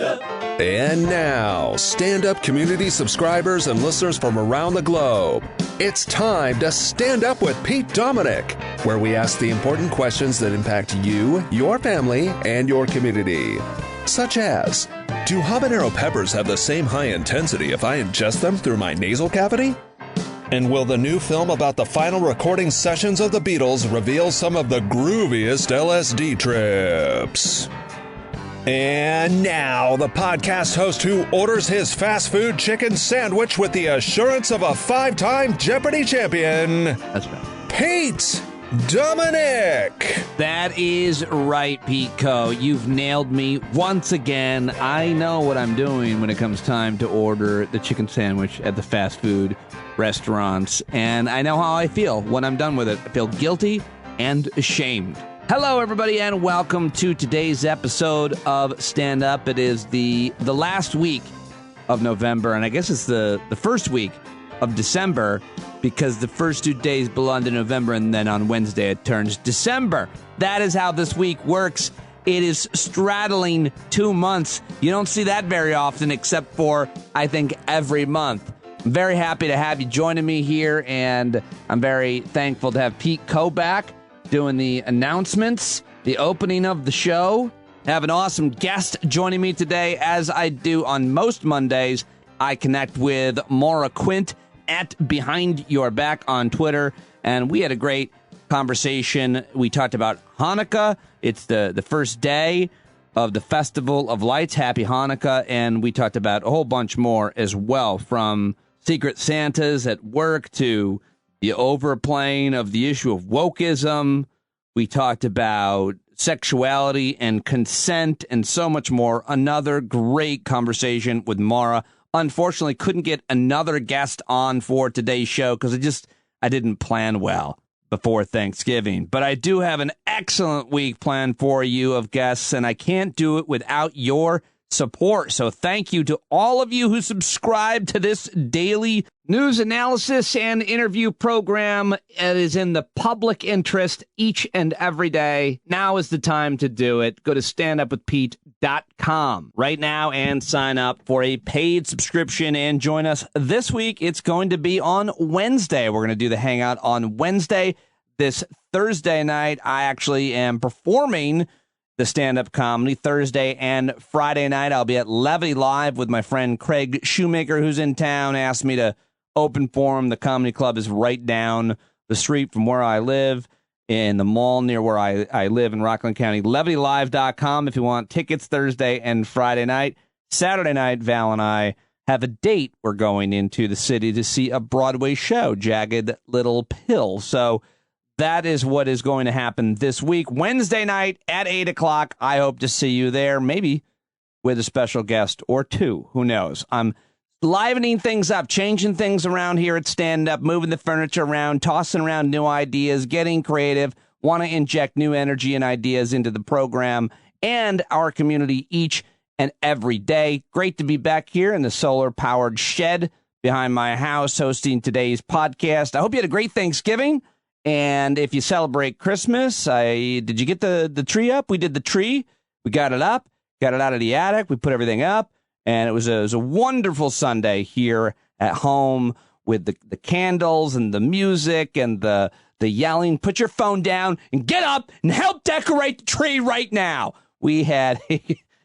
And now, stand-up community subscribers and listeners from around the globe, it's time to Stand Up with Pete Dominic, where we ask the important questions that impact you, your family, and your community. Such as, do habanero peppers have the same high intensity if I ingest them through my nasal cavity? And will the new film about the final recording sessions of the Beatles reveal some of the grooviest LSD trips? And now, the podcast host who orders his fast food chicken sandwich with the assurance of a 5-time Jeopardy champion. That's right. Pete Dominic. That is right, Pete Co. You've nailed me once again. I know what I'm doing when it comes time to order the chicken sandwich at the fast food restaurants, and I know how I feel when I'm done with it. I feel guilty and ashamed. Hello, everybody, and welcome to today's episode of Stand Up. It is the last week of November, and I guess it's the first week of December, because the first 2 days belong to November, and then on Wednesday it turns December. That is how this week works. It is straddling 2 months. You don't see that very often, except for, I think, every month. I'm very happy to have you joining me here, and I'm very thankful to have Pete Co back doing the announcements, the opening of the show. I have an awesome guest joining me today. As I do on most Mondays, I connect with Maura Quint at Behind Your Back on Twitter, and we had a great conversation. We talked about Hanukkah. It's the first day of the Festival of Lights. Happy Hanukkah. And we talked about a whole bunch more as well, from Secret Santas at work to the overplaying of the issue of wokeism. We talked about sexuality and consent and so much more. Another great conversation with Maura. Unfortunately, couldn't get another guest on for today's show because I didn't plan well before Thanksgiving. But I do have an excellent week planned for you of guests, and I can't do it without your support. So thank you to all of you who subscribe to this daily news analysis and interview program. It is in the public interest each and every day. Now is the time to do it. Go to standupwithpete.com right now and sign up for a paid subscription and join us this week. It's going to be on Wednesday. We're going to do the Hangout on Wednesday. This Thursday night, I actually am performing the stand-up comedy. Thursday and Friday night, I'll be at Levity Live with my friend Craig Shoemaker, who's in town. Asked me to open for him. The comedy club is right down the street from where I live, in the mall near where I live in Rockland County. LevityLive.com if you want tickets Thursday and Friday night. Saturday night, Val and I have a date. We're going into the city to see a Broadway show, Jagged Little Pill. So that is what is going to happen this week. Wednesday night at 8 o'clock. I hope to see you there, maybe with a special guest or two. Who knows? I'm livening things up, changing things around here at Stand Up, moving the furniture around, tossing around new ideas, getting creative, want to inject new energy and ideas into the program and our community each and every day. Great to be back here in the solar-powered shed behind my house hosting today's podcast. I hope you had a great Thanksgiving. And if you celebrate Christmas, did you get the tree up? We did the tree. We got it up, got it out of the attic. We put everything up, and it was a wonderful Sunday here at home with the candles and the music and the yelling. Put your phone down and get up and help decorate the tree right now. We had,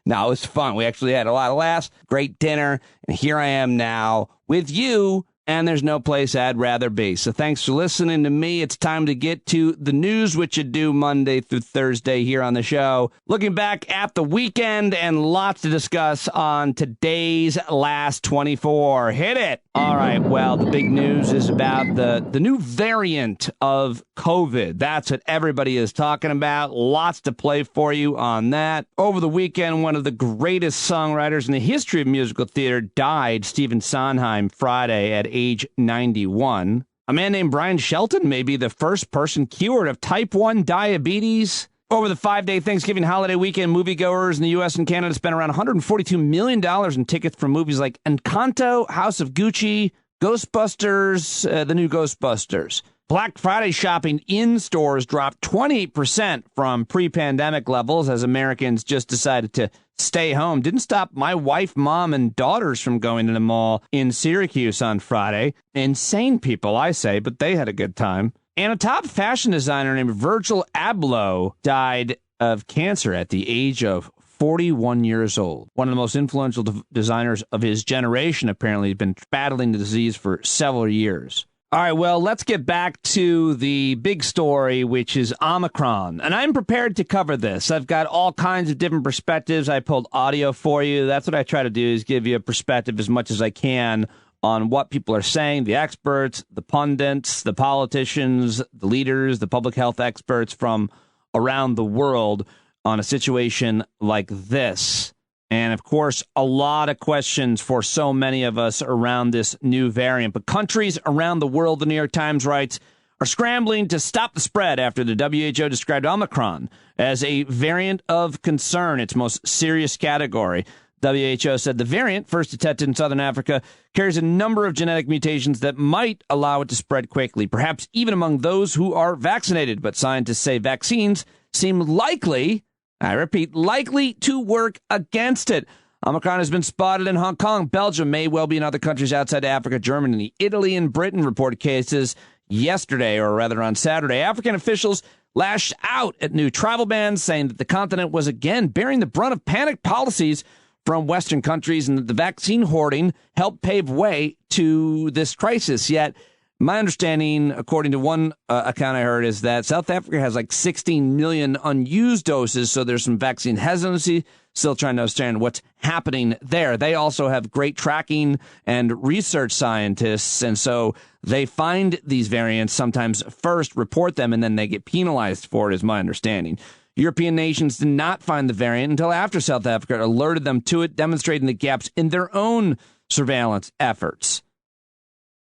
no, it was fun. We actually had a lot of laughs, great dinner, and here I am now with you. And there's no place I'd rather be. So thanks for listening to me. It's time to get to the news, which you do Monday through Thursday here on the show. Looking back at the weekend and lots to discuss on today's Last 24. Hit it. All right. Well, the big news is about the new variant of COVID. That's what everybody is talking about. Lots to play for you on that. Over the weekend, one of the greatest songwriters in the history of musical theater died, Stephen Sondheim, Friday at age 91. A man named Brian Shelton may be the first person cured of type 1 diabetes. Over the 5-day Thanksgiving holiday weekend, moviegoers in the U.S. and Canada spent around $142 million in tickets for movies like Encanto, House of Gucci, Ghostbusters, the new Ghostbusters. Black Friday shopping in stores dropped 28% from pre-pandemic levels as Americans just decided to stay home. Didn't stop my wife, mom, and daughters from going to the mall in Syracuse on Friday. Insane people, I say, but they had a good time. And a top fashion designer named Virgil Abloh died of cancer at the age of 41 years old. One of the most influential designers of his generation, apparently, has been battling the disease for several years. All right, well, let's get back to the big story, which is Omicron. And I'm prepared to cover this. I've got all kinds of different perspectives. I pulled audio for you. That's what I try to do, is give you a perspective as much as I can on what people are saying, the experts, the pundits, the politicians, the leaders, the public health experts from around the world on a situation like this. And, of course, a lot of questions for so many of us around this new variant. But countries around the world, the New York Times writes, are scrambling to stop the spread after the WHO described Omicron as a variant of concern, its most serious category. WHO said the variant, first detected in southern Africa, carries a number of genetic mutations that might allow it to spread quickly, perhaps even among those who are vaccinated. But scientists say vaccines seem likely, I repeat, likely to work against it. Omicron has been spotted in Hong Kong. Belgium may well be in other countries outside Africa. Germany, Italy, and Britain reported cases yesterday, or rather on Saturday. African officials lashed out at new travel bans, saying that the continent was again bearing the brunt of panic policies from Western countries and that the vaccine hoarding helped pave way to this crisis. Yet, my understanding, according to one account I heard, is that South Africa has like 16 million unused doses, so there's some vaccine hesitancy, still trying to understand what's happening there. They also have great tracking and research scientists, and so they find these variants sometimes first, report them, and then they get penalized for it, is my understanding. European nations did not find the variant until after South Africa alerted them to it, demonstrating the gaps in their own surveillance efforts.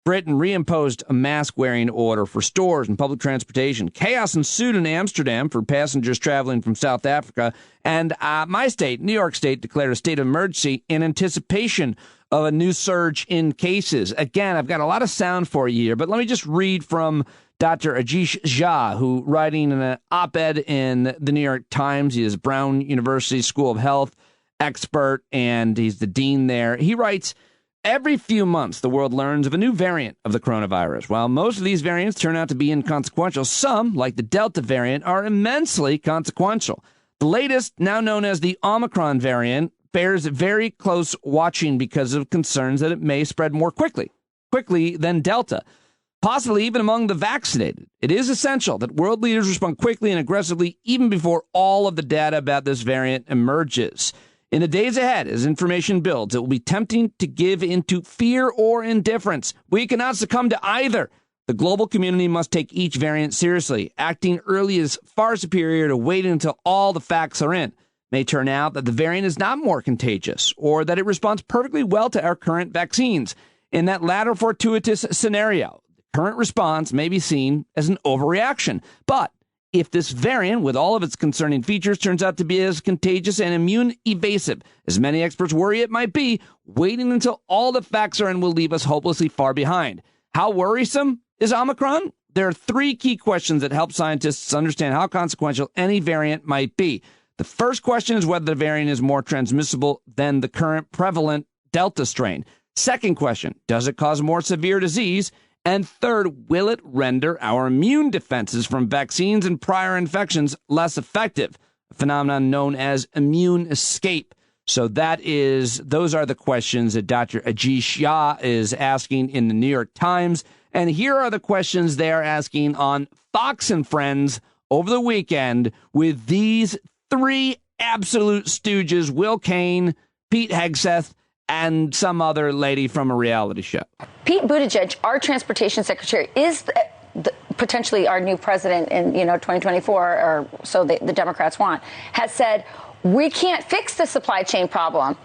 Britain reimposed a mask-wearing order for stores and public transportation. Chaos ensued in Amsterdam for passengers traveling from South Africa. And my state, New York State, declared a state of emergency in anticipation of a new surge in cases. Again, I've got a lot of sound for you here, but let me just read from Dr. Ajish Jha, who, writing an op-ed in the New York Times, he is Brown University School of Health expert, and he's the dean there. He writes, every few months, the world learns of a new variant of the coronavirus. While most of these variants turn out to be inconsequential, some, like the Delta variant, are immensely consequential. The latest, now known as the Omicron variant, bears very close watching because of concerns that it may spread more quickly than Delta, possibly even among the vaccinated. It is essential that world leaders respond quickly and aggressively even before all of the data about this variant emerges. In the days ahead, as information builds, it will be tempting to give into fear or indifference. We cannot succumb to either. The global community must take each variant seriously. Acting early is far superior to waiting until all the facts are in. It may turn out that the variant is not more contagious, or that it responds perfectly well to our current vaccines. In that latter fortuitous scenario, the current response may be seen as an overreaction. But if this variant, with all of its concerning features, turns out to be as contagious and immune evasive as many experts worry it might be, waiting until all the facts are in will leave us hopelessly far behind. How worrisome is Omicron? There are three key questions that help scientists understand how consequential any variant might be. The first question is whether the variant is more transmissible than the current prevalent Delta strain. Second question, does it cause more severe disease? And third, will it render our immune defenses from vaccines and prior infections less effective? A phenomenon known as immune escape. So those are the questions that Dr. Ajish Jha is asking in the New York Times. And here are the questions they're asking on Fox and Friends over the weekend with these three absolute stooges, Will Cain, Pete Hegseth, and some other lady from a reality show. Pete Buttigieg, our transportation secretary, is potentially our new president in 2024, or so the Democrats want, has said we can't fix the supply chain problem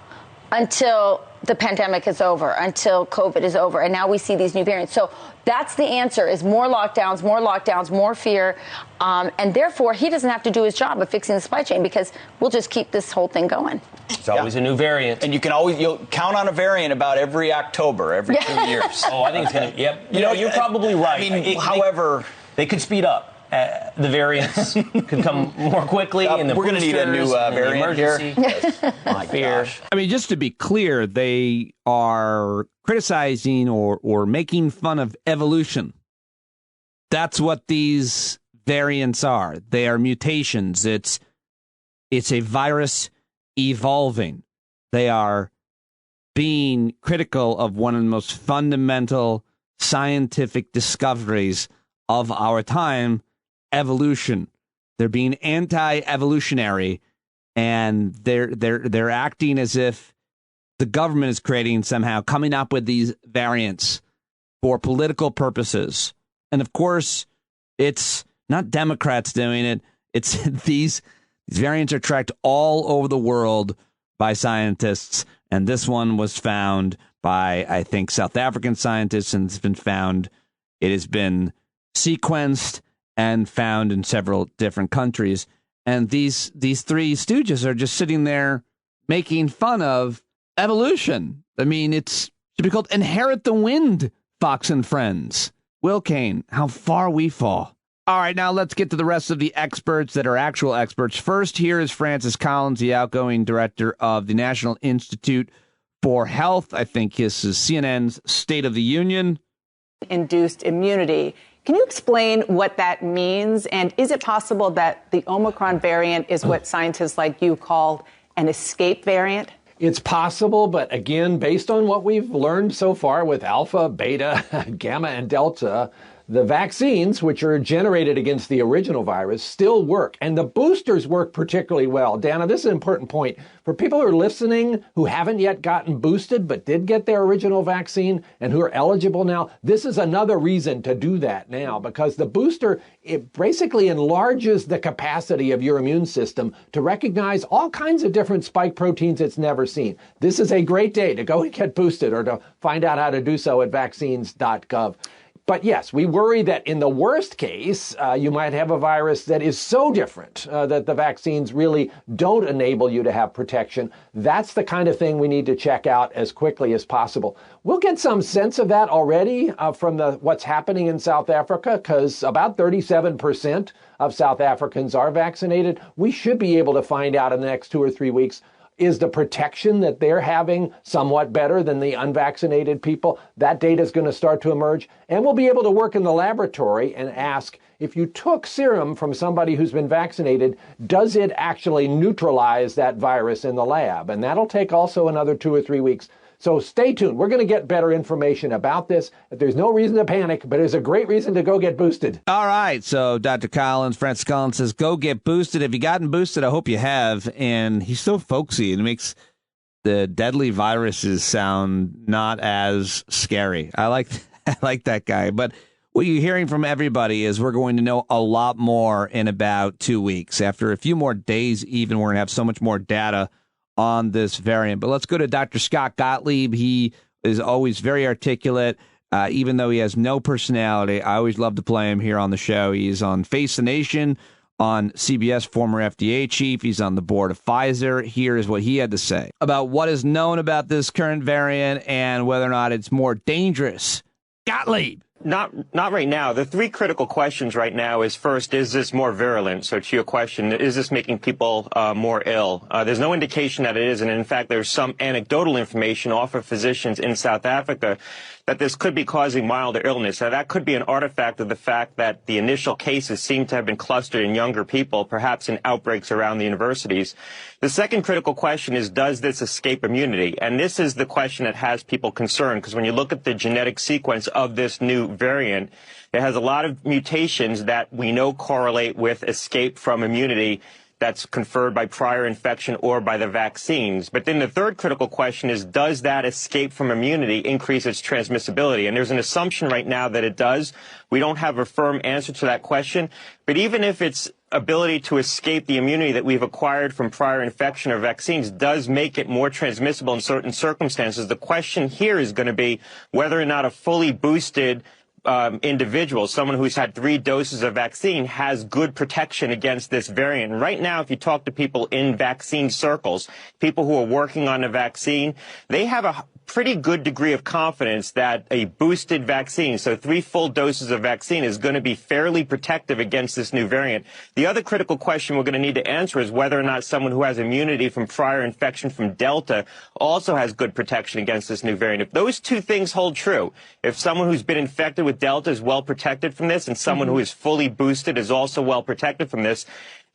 until the pandemic is over, until COVID is over. And now we see these new variants. So that's the answer, is more lockdowns, more fear. And therefore, he doesn't have to do his job of fixing the supply chain because we'll just keep this whole thing going. It's always a new variant. And you'll count on a variant about every October, every 2 years. Oh, I think it's going to, yep. You're probably right. I mean, however, They could speed up. The variants could come more quickly. And we're going to need a new variant here. Yes. My gosh. I mean, just to be clear, they are criticizing or making fun of evolution. That's what these variants are. They are mutations. It's a virus evolving. They are being critical of one of the most fundamental scientific discoveries of our time, evolution. They're being anti-evolutionary, and they're acting as if the government is creating somehow, coming up with these variants for political purposes. And of course, it's not Democrats doing it. It's these variants are tracked all over the world by scientists, and this one was found by, I think, South African scientists, and it has been sequenced and found in several different countries. And these three stooges are just sitting there making fun of evolution. I mean, it should be called Inherit the Wind, Fox and Friends. Will Kane, how far we fall. All right, now let's get to the rest of the experts that are actual experts. First, here is Francis Collins, the outgoing director of the National Institute for Health. I think this is CNN's State of the Union. Induced immunity. Can you explain what that means? And is it possible that the Omicron variant is what scientists like you call an escape variant? It's possible, but again, based on what we've learned so far with Alpha, Beta, Gamma, and Delta, the vaccines, which are generated against the original virus, still work. And the boosters work particularly well. Dana, this is an important point. For people who are listening who haven't yet gotten boosted but did get their original vaccine and who are eligible now, this is another reason to do that now, because the booster, it basically enlarges the capacity of your immune system to recognize all kinds of different spike proteins it's never seen. This is a great day to go and get boosted, or to find out how to do so at vaccines.gov. But yes, we worry that in the worst case, you might have a virus that is so different that the vaccines really don't enable you to have protection. That's the kind of thing we need to check out as quickly as possible. We'll get some sense of that already from what's happening in South Africa, because about 37% of South Africans are vaccinated. We should be able to find out in the next 2 or 3 weeks, is the protection that they're having somewhat better than the unvaccinated people? That data is going to start to emerge. And we'll be able to work in the laboratory and ask, if you took serum from somebody who's been vaccinated, does it actually neutralize that virus in the lab? And that'll take also another 2 or 3 weeks. So stay tuned. We're going to get better information about this. There's no reason to panic, but there's a great reason to go get boosted. All right. So Dr. Collins, Francis Collins says, go get boosted. If you gotten boosted, I hope you have. And he's so folksy. It makes the deadly viruses sound not as scary. I like that guy. But what you're hearing from everybody is we're going to know a lot more in about 2 weeks. After a few more days, even, we're going to have so much more data on this variant. But let's go to Dr. Scott Gottlieb. He is always very articulate, even though he has no personality. I always love to play him here on the show. He's on Face the Nation on CBS, former FDA chief. He's on the board of Pfizer. Here is what he had to say about what is known about this current variant and whether or not it's more dangerous. Gottlieb. Not right now. The three critical questions right now is, first, is this more virulent? So to your question, is this making people more ill? There's no indication that it is. And in fact, there's some anecdotal information off of physicians in South Africa that this could be causing milder illness. Now, that could be an artifact of the fact that the initial cases seem to have been clustered in younger people, perhaps in outbreaks around the universities. The second critical question is, does this escape immunity? And this is the question that has people concerned, because when you look at the genetic sequence of this new variant, it has a lot of mutations that we know correlate with escape from immunity that's conferred by prior infection or by the vaccines. But then the third critical question is, does that escape from immunity increase its transmissibility? And there's an assumption right now that it does. We don't have a firm answer to that question. But even if its ability to escape the immunity that we've acquired from prior infection or vaccines does make it more transmissible in certain circumstances, the question here is going to be whether or not a fully boosted individual, someone who's had 3 doses of vaccine, has good protection against this variant. Right now, if you talk to people in vaccine circles, people who are working on a vaccine, they have a pretty good degree of confidence that a boosted vaccine, so 3 full doses of vaccine, is going to be fairly protective against this new variant. The other critical question we're going to need to answer is whether or not someone who has immunity from prior infection from Delta also has good protection against this new variant. If those 2 things hold true, if someone who's been infected with Delta is well protected from this and someone who is fully boosted is also well protected from this,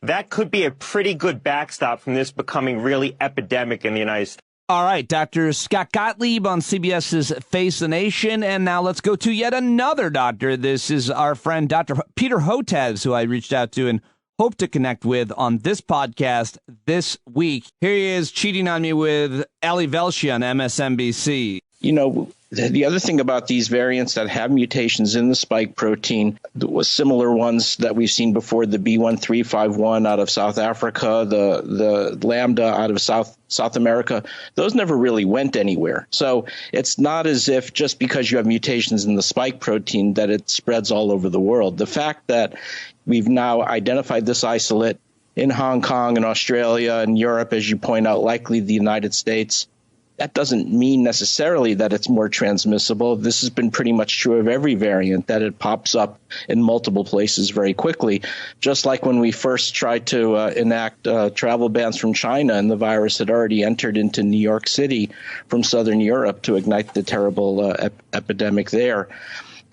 that could be a pretty good backstop from this becoming really epidemic in the United States. All right, Dr. Scott Gottlieb on CBS's Face the Nation. And now let's go to yet another doctor. This is our friend, Dr. Peter Hotez, who I reached out to and hope to connect with on this podcast this week. Here he is cheating on me with Ali Velshi on MSNBC. You know, the other thing about these variants that have mutations in the spike protein was similar ones that we've seen before, the B1351 out of South Africa, the Lambda out of South America. Those never really went anywhere. So it's not as if just because you have mutations in the spike protein that it spreads all over the world. The fact that we've now identified this isolate in Hong Kong and Australia and Europe, as you point out, likely the United States, that doesn't mean necessarily that it's more transmissible. This has been pretty much true of every variant, that it pops up in multiple places very quickly. Just like when we first tried to enact travel bans from China and the virus had already entered into New York City from Southern Europe to ignite the terrible epidemic there.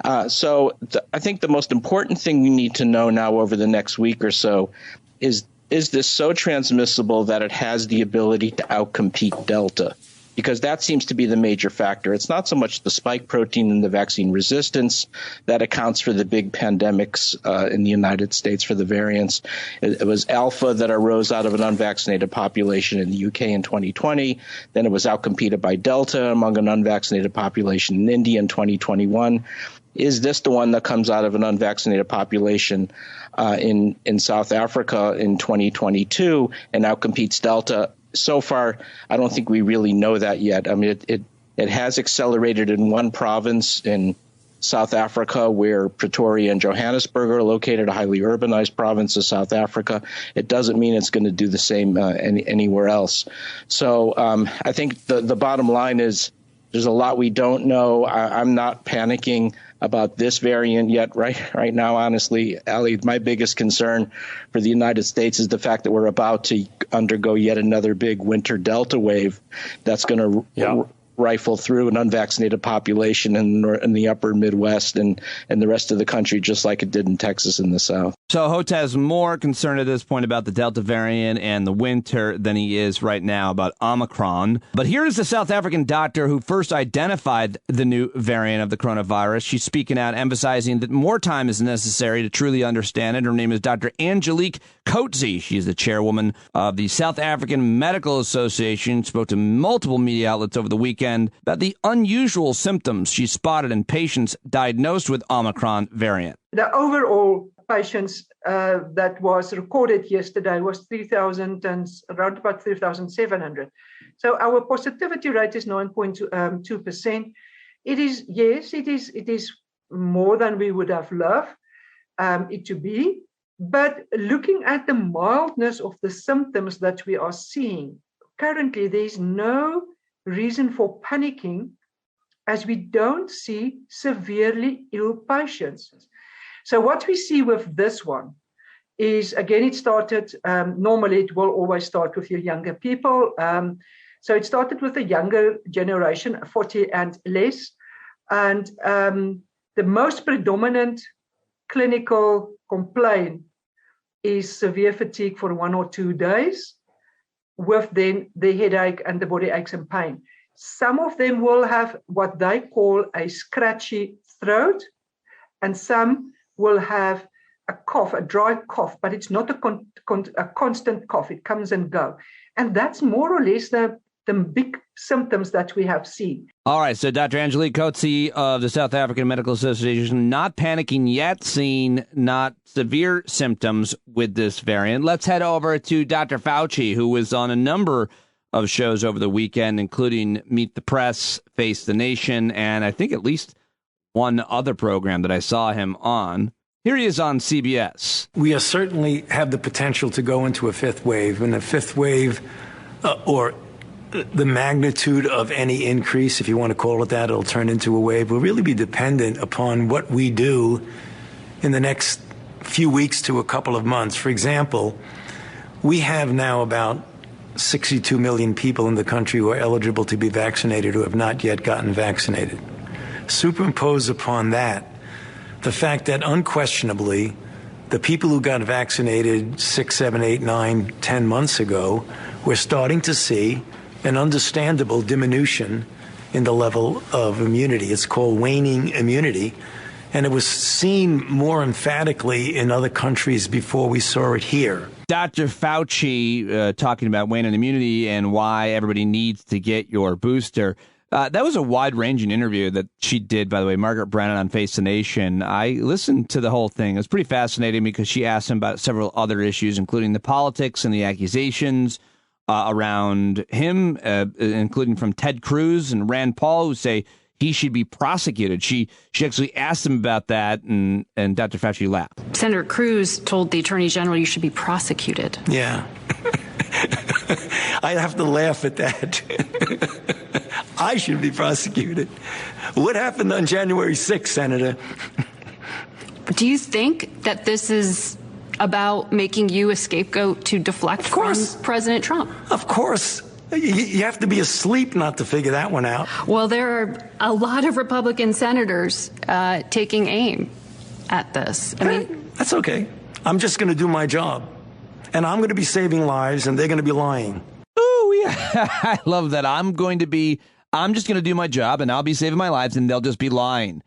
I think the most important thing we need to know now over the next week or so is this so transmissible that it has the ability to outcompete Delta? Because that seems to be the major factor. It's not so much the spike protein and the vaccine resistance that accounts for the big pandemics in the United States for the variants. It was Alpha that arose out of an unvaccinated population in the UK in 2020. Then it was outcompeted by Delta among an unvaccinated population in India in 2021. Is this the one that comes out of an unvaccinated population in South Africa in 2022 and outcompetes Delta? So far, I don't think we really know that yet. I mean, it has accelerated in one province in South Africa, where Pretoria and Johannesburg are located, a highly urbanized province of South Africa. It doesn't mean it's going to do the same anywhere else. So I think the bottom line is there's a lot we don't know. I'm not panicking about this variant yet right now, honestly. Ali, my biggest concern for the United States is the fact that we're about to undergo yet another big winter Delta wave that's going to rifle through an unvaccinated population in the upper Midwest and the rest of the country, just like it did in Texas and the South. So Hotez more concerned at this point about the Delta variant and the winter than he is right now about Omicron. But here is the South African doctor who first identified the new variant of the coronavirus. She's speaking out, emphasizing that more time is necessary to truly understand it. Her name is Dr. Angelique Coetzee. She's the chairwoman of the South African Medical Association. Spoke to multiple media outlets over the weekend about the unusual symptoms she spotted in patients diagnosed with Omicron variant. The overall patients that was recorded yesterday was 3,000 and around about 3,700. So our positivity rate is 9.2%. It is more than we would have loved it to be. But looking at the mildness of the symptoms that we are seeing, currently there is no reason for panicking as we don't see severely ill patients. So what we see with this one is, again, it started, normally it will always start with your younger people. So it started with the younger generation, 40 and less. And the most predominant clinical complaint is severe fatigue for 1 or 2 days, with then the headache and the body aches and pain. Some of them will have what they call a scratchy throat, and some will have a cough, a dry cough, but it's not a constant cough. It comes and goes. And that's more or less the big symptoms that we have seen. All right, so Dr. Angelique Coetzee of the South African Medical Association, not panicking yet, seeing not severe symptoms with this variant. Let's head over to Dr. Fauci, who was on a number of shows over the weekend, including Meet the Press, Face the Nation, and I think at least one other program that I saw him on. Here he is on CBS. We certainly have the potential to go into a fifth wave, and a fifth wave, or the magnitude of any increase, if you want to call it that, it'll turn into a wave, will really be dependent upon what we do in the next few weeks to a couple of months. For example, we have now about 62 million people in the country who are eligible to be vaccinated who have not yet gotten vaccinated. Superimpose upon that the fact that unquestionably the people who got vaccinated 6, 7, 8, 9, 10 months ago, we're starting to see an understandable diminution in the level of immunity. It's called waning immunity. And it was seen more emphatically in other countries before we saw it here. Dr. Fauci talking about waning immunity and why everybody needs to get your booster. That was a wide-ranging interview that she did, by the way, Margaret Brennan on Face the Nation. I listened to the whole thing. It was pretty fascinating because she asked him about several other issues, including the politics and the accusations around him, including from Ted Cruz and Rand Paul, who say he should be prosecuted. She actually asked him about that, and Dr. Fauci laughed. Senator Cruz told the Attorney General you should be prosecuted. Yeah. I have to laugh at that. I should be prosecuted. What happened on January 6th, Senator? Do you think that this is about making you a scapegoat to deflect from President Trump? Of course. You have to be asleep not to figure that one out. Well, there are a lot of Republican senators taking aim at this. I mean, that's okay. I'm just going to do my job. And I'm going to be saving lives, and they're going to be lying. Ooh, yeah. I love that. I'm just going to do my job, and I'll be saving my lives, and they'll just be lying.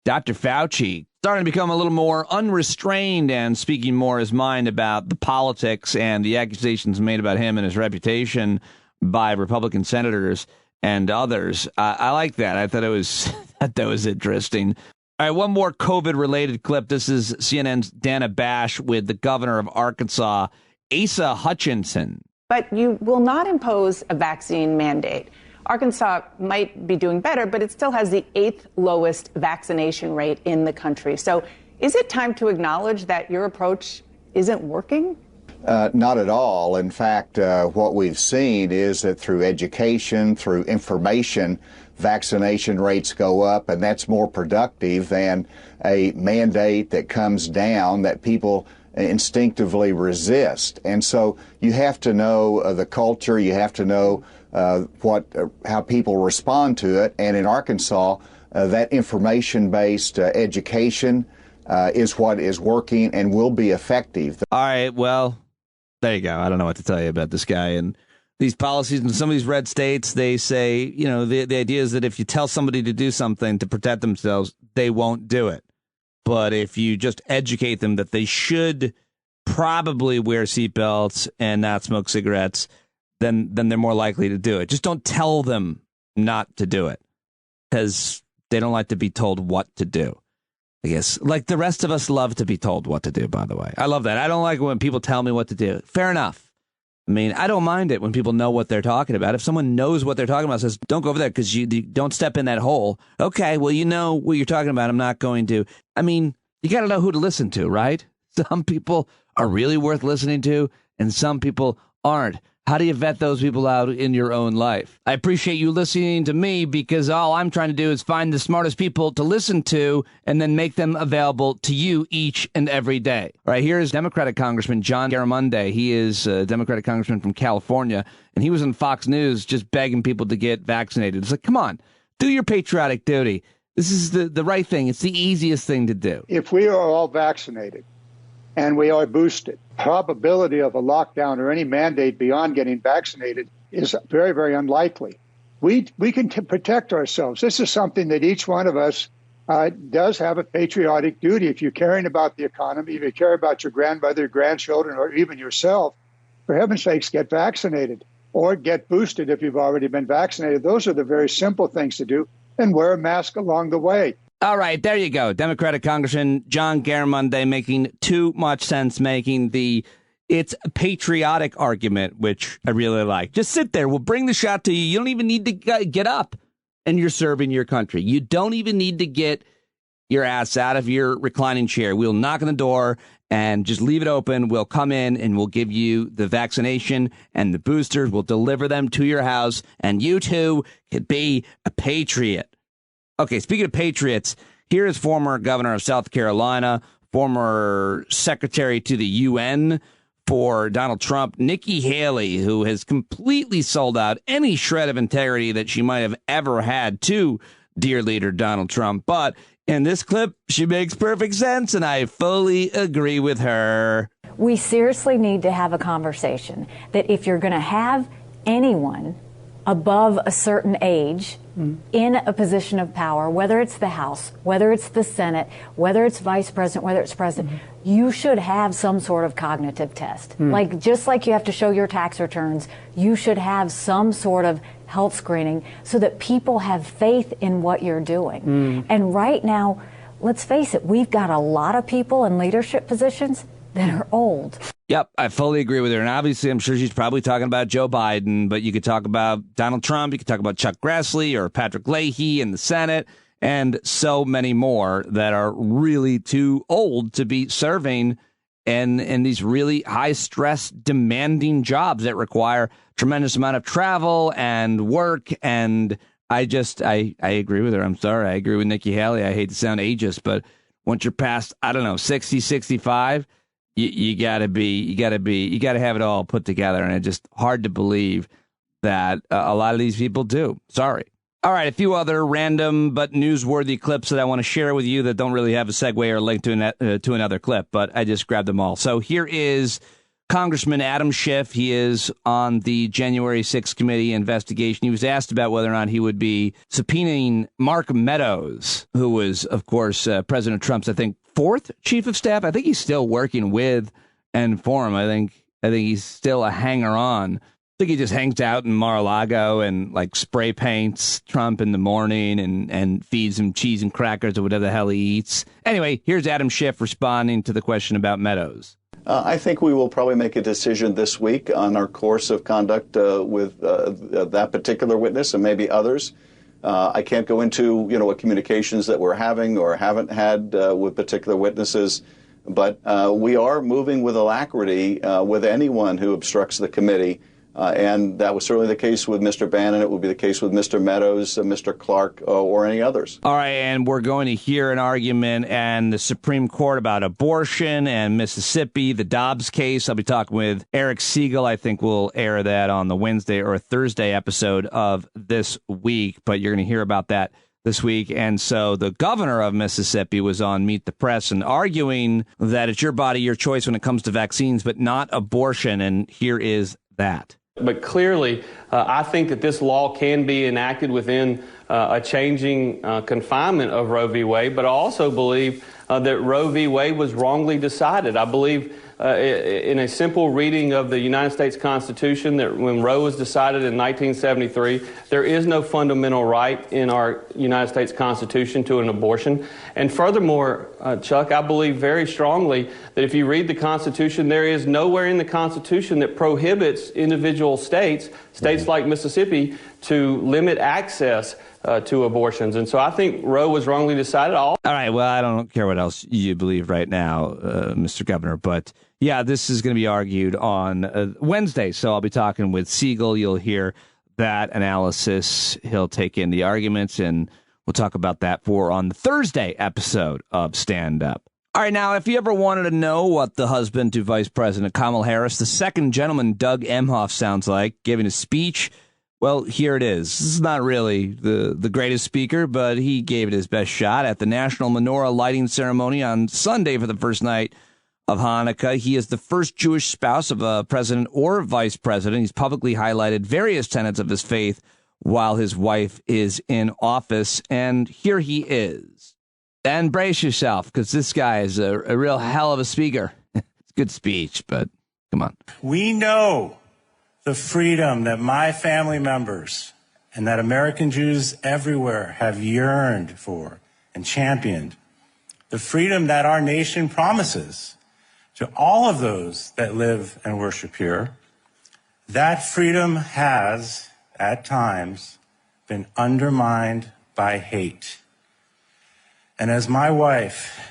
Dr. Fauci starting to become a little more unrestrained and speaking more his mind about the politics and the accusations made about him and his reputation by Republican senators and others. I like that. I thought that was interesting. All right, one more COVID-related clip. This is CNN's Dana Bash with the governor of Arkansas, Asa Hutchinson. But you will not impose a vaccine mandate. Arkansas might be doing better, but it still has the 8th lowest vaccination rate in the country. So is it time to acknowledge that your approach isn't working? Not at all. In fact, what we've seen is that through education, through information, vaccination rates go up, and that's more productive than a mandate that comes down that people instinctively resist. And so you have to know the culture, you have to know how people respond to it. And in Arkansas, that information-based education is what is working and will be effective. All right, well, there you go. I don't know what to tell you about this guy. And these policies in some of these red states, they say, you know, the idea is that if you tell somebody to do something to protect themselves, they won't do it. But if you just educate them that they should probably wear seatbelts and not smoke cigarettes, then they're more likely to do it. Just don't tell them not to do it because they don't like to be told what to do. I guess, like the rest of us love to be told what to do, by the way. I love that. I don't like when people tell me what to do. Fair enough. I mean, I don't mind it when people know what they're talking about. If someone knows what they're talking about, says, don't go over there because you don't step in that hole. Okay, well, you know what you're talking about. I'm not going to. I mean, you got to know who to listen to, right? Some people are really worth listening to, and some people aren't. How do you vet those people out in your own life? I appreciate you listening to me because all I'm trying to do is find the smartest people to listen to and then make them available to you each and every day. All right, here's Democratic Congressman John Garamendi. He is a Democratic Congressman from California, and he was on Fox News just begging people to get vaccinated. It's like, come on, do your patriotic duty. This is the right thing. It's the easiest thing to do. If we are all vaccinated and we are boosted, probability of a lockdown or any mandate beyond getting vaccinated is very, very unlikely. We can protect ourselves. This is something that each one of us does have a patriotic duty. If you're caring about the economy, if you care about your grandmother, grandchildren, or even yourself, for heaven's sakes, get vaccinated or get boosted if you've already been vaccinated. Those are the very simple things to do, and wear a mask along the way. All right, there you go. Democratic Congressman John Garamendi making too much sense, making it's a patriotic argument, which I really like. Just sit there. We'll bring the shot to you. You don't even need to get up, and you're serving your country. You don't even need to get your ass out of your reclining chair. We'll knock on the door and just leave it open. We'll come in and we'll give you the vaccination and the boosters. We'll deliver them to your house, and you too could be a patriot. Okay, speaking of patriots, here is former governor of South Carolina, former secretary to the UN for Donald Trump, Nikki Haley, who has completely sold out any shred of integrity that she might have ever had to dear leader Donald Trump. But in this clip, she makes perfect sense, and I fully agree with her. We seriously need to have a conversation that if you're going to have anyone above a certain age in a position of power, whether it's the House, whether it's the Senate, whether it's vice president, whether it's president, you should have some sort of cognitive test. Like, just like you have to show your tax returns, you should have some sort of health screening so that people have faith in what you're doing. And right now, let's face it, we've got a lot of people in leadership positions that are old. Yep, I fully agree with her. And obviously, I'm sure she's probably talking about Joe Biden, but you could talk about Donald Trump, you could talk about Chuck Grassley or Patrick Leahy in the Senate, and so many more that are really too old to be serving in these really high-stress, demanding jobs that require tremendous amount of travel and work. And I agree with her. I'm sorry. I agree with Nikki Haley. I hate to sound ageist, but once you're past, 60, 65, you gotta have it all put together. And it's just hard to believe that a lot of these people do. Sorry. All right, a few other random but newsworthy clips that I want to share with you that don't really have a segue or link to another clip, but I just grabbed them all. So here is Congressman Adam Schiff. He is on the January 6th committee investigation. He was asked about whether or not he would be subpoenaing Mark Meadows, who was, of course, President Trump's, I think, fourth chief of staff. I think he's still working with and for him. I think he's still a hanger-on. I think he just hangs out in Mar-a-Lago and like spray paints Trump in the morning and feeds him cheese and crackers or whatever the hell he eats. Anyway, here's Adam Schiff responding to the question about Meadows. I think we will probably make a decision this week on our course of conduct with that particular witness and maybe others. I can't go into, what communications that we're having or haven't had with particular witnesses, but we are moving with alacrity with anyone who obstructs the committee. And that was certainly the case with Mr. Bannon. It would be the case with Mr. Meadows, Mr. Clark, or any others. All right, and we're going to hear an argument and the Supreme Court about abortion and Mississippi, the Dobbs case. I'll be talking with Eric Siegel. I think we'll air that on the Wednesday or Thursday episode of this week, but you're going to hear about that this week. And so the governor of Mississippi was on Meet the Press and arguing that it's your body, your choice when it comes to vaccines, but not abortion. And here is that. But clearly, I think that this law can be enacted within a changing confinement of Roe v. Wade, but I also believe that Roe v. Wade was wrongly decided. I believe in a simple reading of the United States Constitution that when Roe was decided in 1973, there is no fundamental right in our United States Constitution to an abortion. And furthermore, Chuck, I believe very strongly that if you read the Constitution, there is nowhere in the Constitution that prohibits individual states like Mississippi, to limit access to abortions. And so I think Roe was wrongly decided. All right. Well, I don't care what else you believe right now, Mr. Governor. But yeah, this is going to be argued on Wednesday. So I'll be talking with Siegel. You'll hear that analysis. He'll take in the arguments, and we'll talk about that on the Thursday episode of Stand Up. All right, now, if you ever wanted to know what the husband to Vice President Kamala Harris, the second gentleman, Doug Emhoff, sounds like giving a speech, well, here it is. This is not really the greatest speaker, but he gave it his best shot at the National Menorah Lighting Ceremony on Sunday for the first night of Hanukkah. He is the first Jewish spouse of a president or vice president. He's publicly highlighted various tenets of his faith while his wife is in office, and here he is. And brace yourself, because this guy is a real hell of a speaker. It's a good speech, but come on. We know the freedom that my family members and that American Jews everywhere have yearned for and championed. The freedom that our nation promises to all of those that live and worship here. That freedom has, at times, been undermined by hate. And as my wife,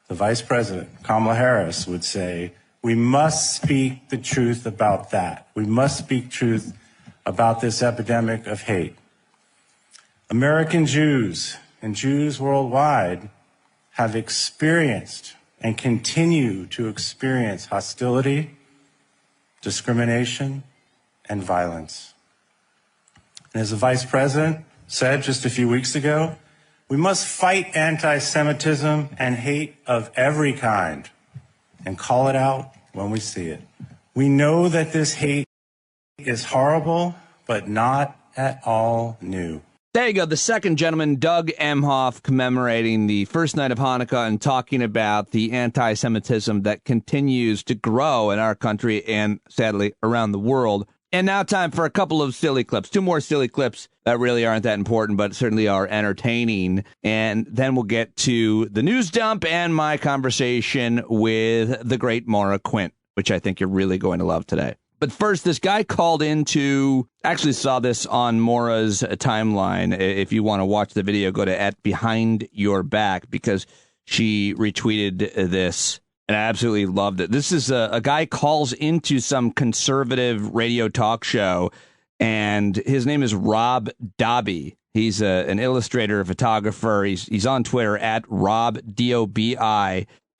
the Vice President, Kamala Harris, would say, we must speak the truth about that. We must speak truth about this epidemic of hate. American Jews and Jews worldwide have experienced and continue to experience hostility, discrimination, and violence. And as the Vice President said just a few weeks ago, we must fight anti-Semitism and hate of every kind and call it out when we see it. We know that this hate is horrible, but not at all new. There you go. The second gentleman, Doug Emhoff, commemorating the first night of Hanukkah and talking about the anti-Semitism that continues to grow in our country and, sadly, around the world. And now time for a couple of silly clips, 2 more silly clips that really aren't that important, but certainly are entertaining. And then we'll get to the news dump and my conversation with the great Maura Quint, which I think you're really going to love today. But first, this guy called into, actually saw this on Maura's timeline. If you want to watch the video, go to @BehindYourBack because she retweeted this. And I absolutely loved it. This is a guy calls into some conservative radio talk show, and his name is Rob Dobby. He's an illustrator, a photographer. He's on Twitter @RobDobi.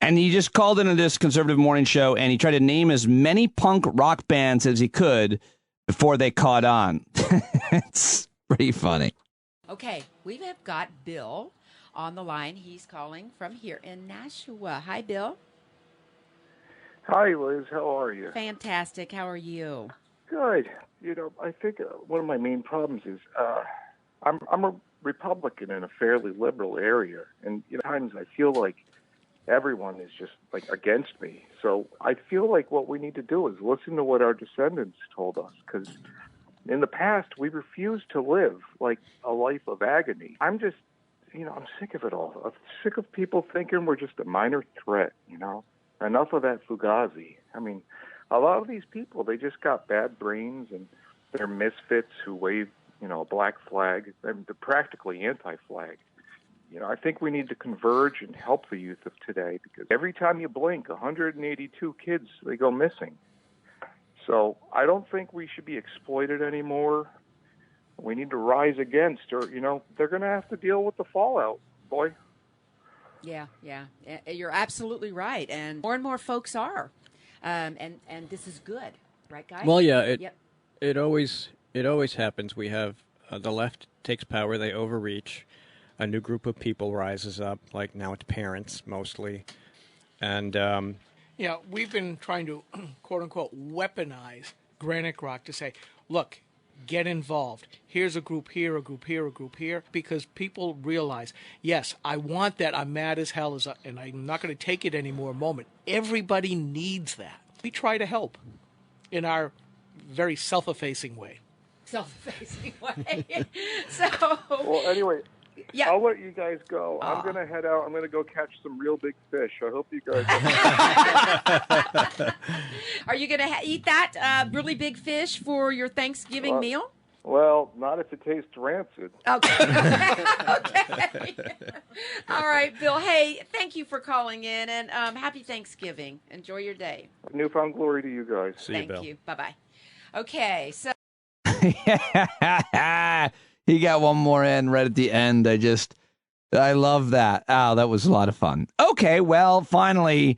And he just called into this conservative morning show, and he tried to name as many punk rock bands as he could before they caught on. It's pretty funny. Okay, we have got Bill on the line. He's calling from here in Nashua. Hi, Bill. Hi, Liz. How are you? Fantastic. How are you? Good. You know, I think one of my main problems is I'm a Republican in a fairly liberal area, and times I feel like everyone is just like against me. So I feel like what we need to do is listen to what our descendants told us, because in the past we refused to live like a life of agony. I'm just, I'm sick of it all. I'm sick of people thinking we're just a minor threat, Enough of that Fugazi. I mean, a lot of these people, they just got bad brains, and they're misfits who wave, a black flag, and they're practically anti-flag. I think we need to converge and help the youth of today, because every time you blink, 182 kids, they go missing. So I don't think we should be exploited anymore. We need to rise against, or, they're going to have to deal with the fallout, boy. Yeah. You're absolutely right. And more folks are. And this is good. Right, guys? Well, yeah, it always happens. We have the left takes power, they overreach. A new group of people rises up, like now it's parents mostly. And we've been trying to, quote unquote, weaponize Granite Rock to say, look, get involved. Here's a group here, a group here, a group here, because people realize, yes, I want that. I'm mad as hell, and I'm not going to take it anymore moment. Everybody needs that. We try to help in our very self-effacing way. Self-effacing way. Well, anyway, yeah. I'll let you guys go. I'm going to head out. I'm going to go catch some real big fish. I hope you guys... Are you going to eat that really big fish for your Thanksgiving meal? Well, not if it tastes rancid. Okay. Okay. All right, Bill. Hey, thank you for calling in, and happy Thanksgiving. Enjoy your day. Newfound glory to you guys. See you, Bill. Thank you. Bye-bye. Okay, so... He got one more in right at the end. I love that. Oh, that was a lot of fun. Okay, well, finally,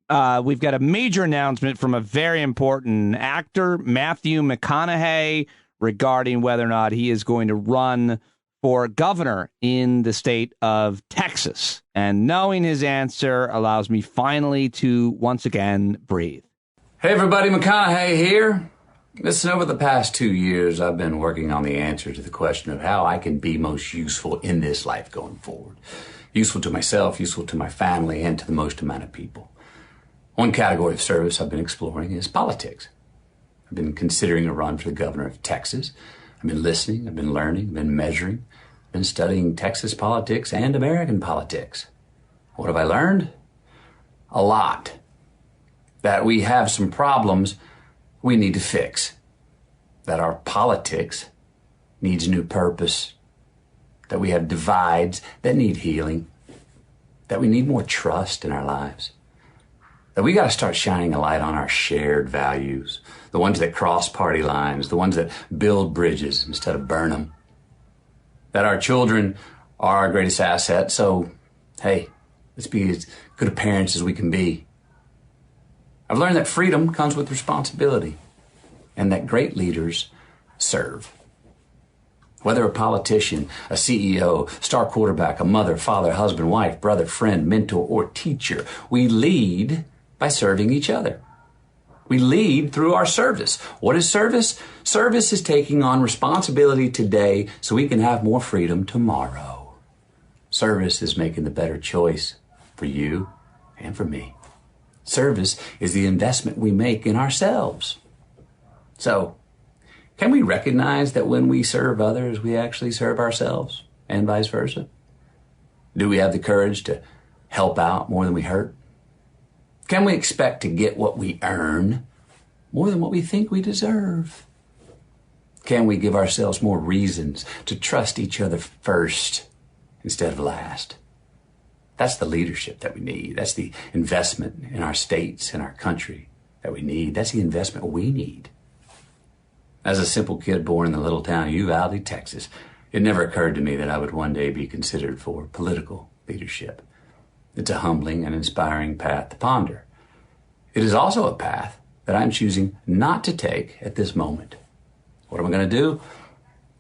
we've got a major announcement from a very important actor, Matthew McConaughey, regarding whether or not he is going to run for governor in the state of Texas. And knowing his answer allows me finally to once again breathe. Hey, everybody, McConaughey here. Listen, over the past 2 years, I've been working on the answer to the question of how I can be most useful in this life going forward. Useful to myself, useful to my family, and to the most amount of people. One category of service I've been exploring is politics. I've been considering a run for the governor of Texas. I've been listening, I've been learning, I've been measuring, I've been studying Texas politics and American politics. What have I learned? A lot. That we have some problems we need to fix. That our politics needs new purpose. That we have divides that need healing. that we need more trust in our lives, that we got to start shining a light on our shared values, the ones that cross party lines, the ones that build bridges instead of burn them, that our children are our greatest asset. So, hey, let's be as good of parents as we can be. I've learned that freedom comes with responsibility and that great leaders serve. Whether a politician, a CEO, star quarterback, a mother, father, husband, wife, brother, friend, mentor, or teacher, we lead by serving each other. We lead through our service. What is service? Service is taking on responsibility today so we can have more freedom tomorrow. Service is making the better choice for you and for me. Service is the investment we make in ourselves. So, can we recognize that when we serve others, we actually serve ourselves and vice versa? Do we have the courage to help out more than we hurt? Can we expect to get what we earn more than what we think we deserve? Can we give ourselves more reasons to trust each other first instead of last? That's the leadership that we need. That's the investment in our states and our country that we need. That's the investment we need. As a simple kid born in the little town of Uvalde, Texas, it never occurred to me that I would one day be considered for political leadership. It's a humbling and inspiring path to ponder. It is also a path that I'm choosing not to take at this moment. What am I going to do?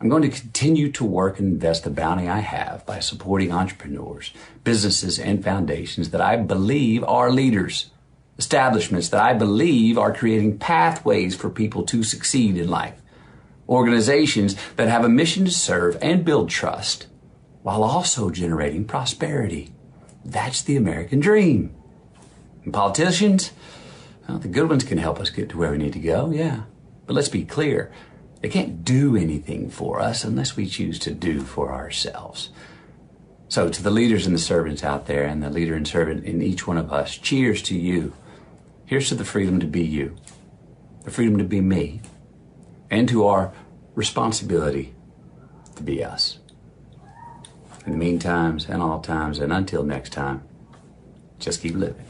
I'm going to continue to work and invest the bounty I have by supporting entrepreneurs, businesses, and foundations that I believe are leaders, establishments that I believe are creating pathways for people to succeed in life, organizations that have a mission to serve and build trust while also generating prosperity. That's the American dream. And politicians, well, the good ones can help us get to where we need to go, yeah. But let's be clear, they can't do anything for us unless we choose to do for ourselves. So to the leaders and the servants out there and the leader and servant in each one of us, cheers to you. Here's to the freedom to be you, the freedom to be me, and to our responsibility to be us. In the meantime, and all times, and until next time, just keep living.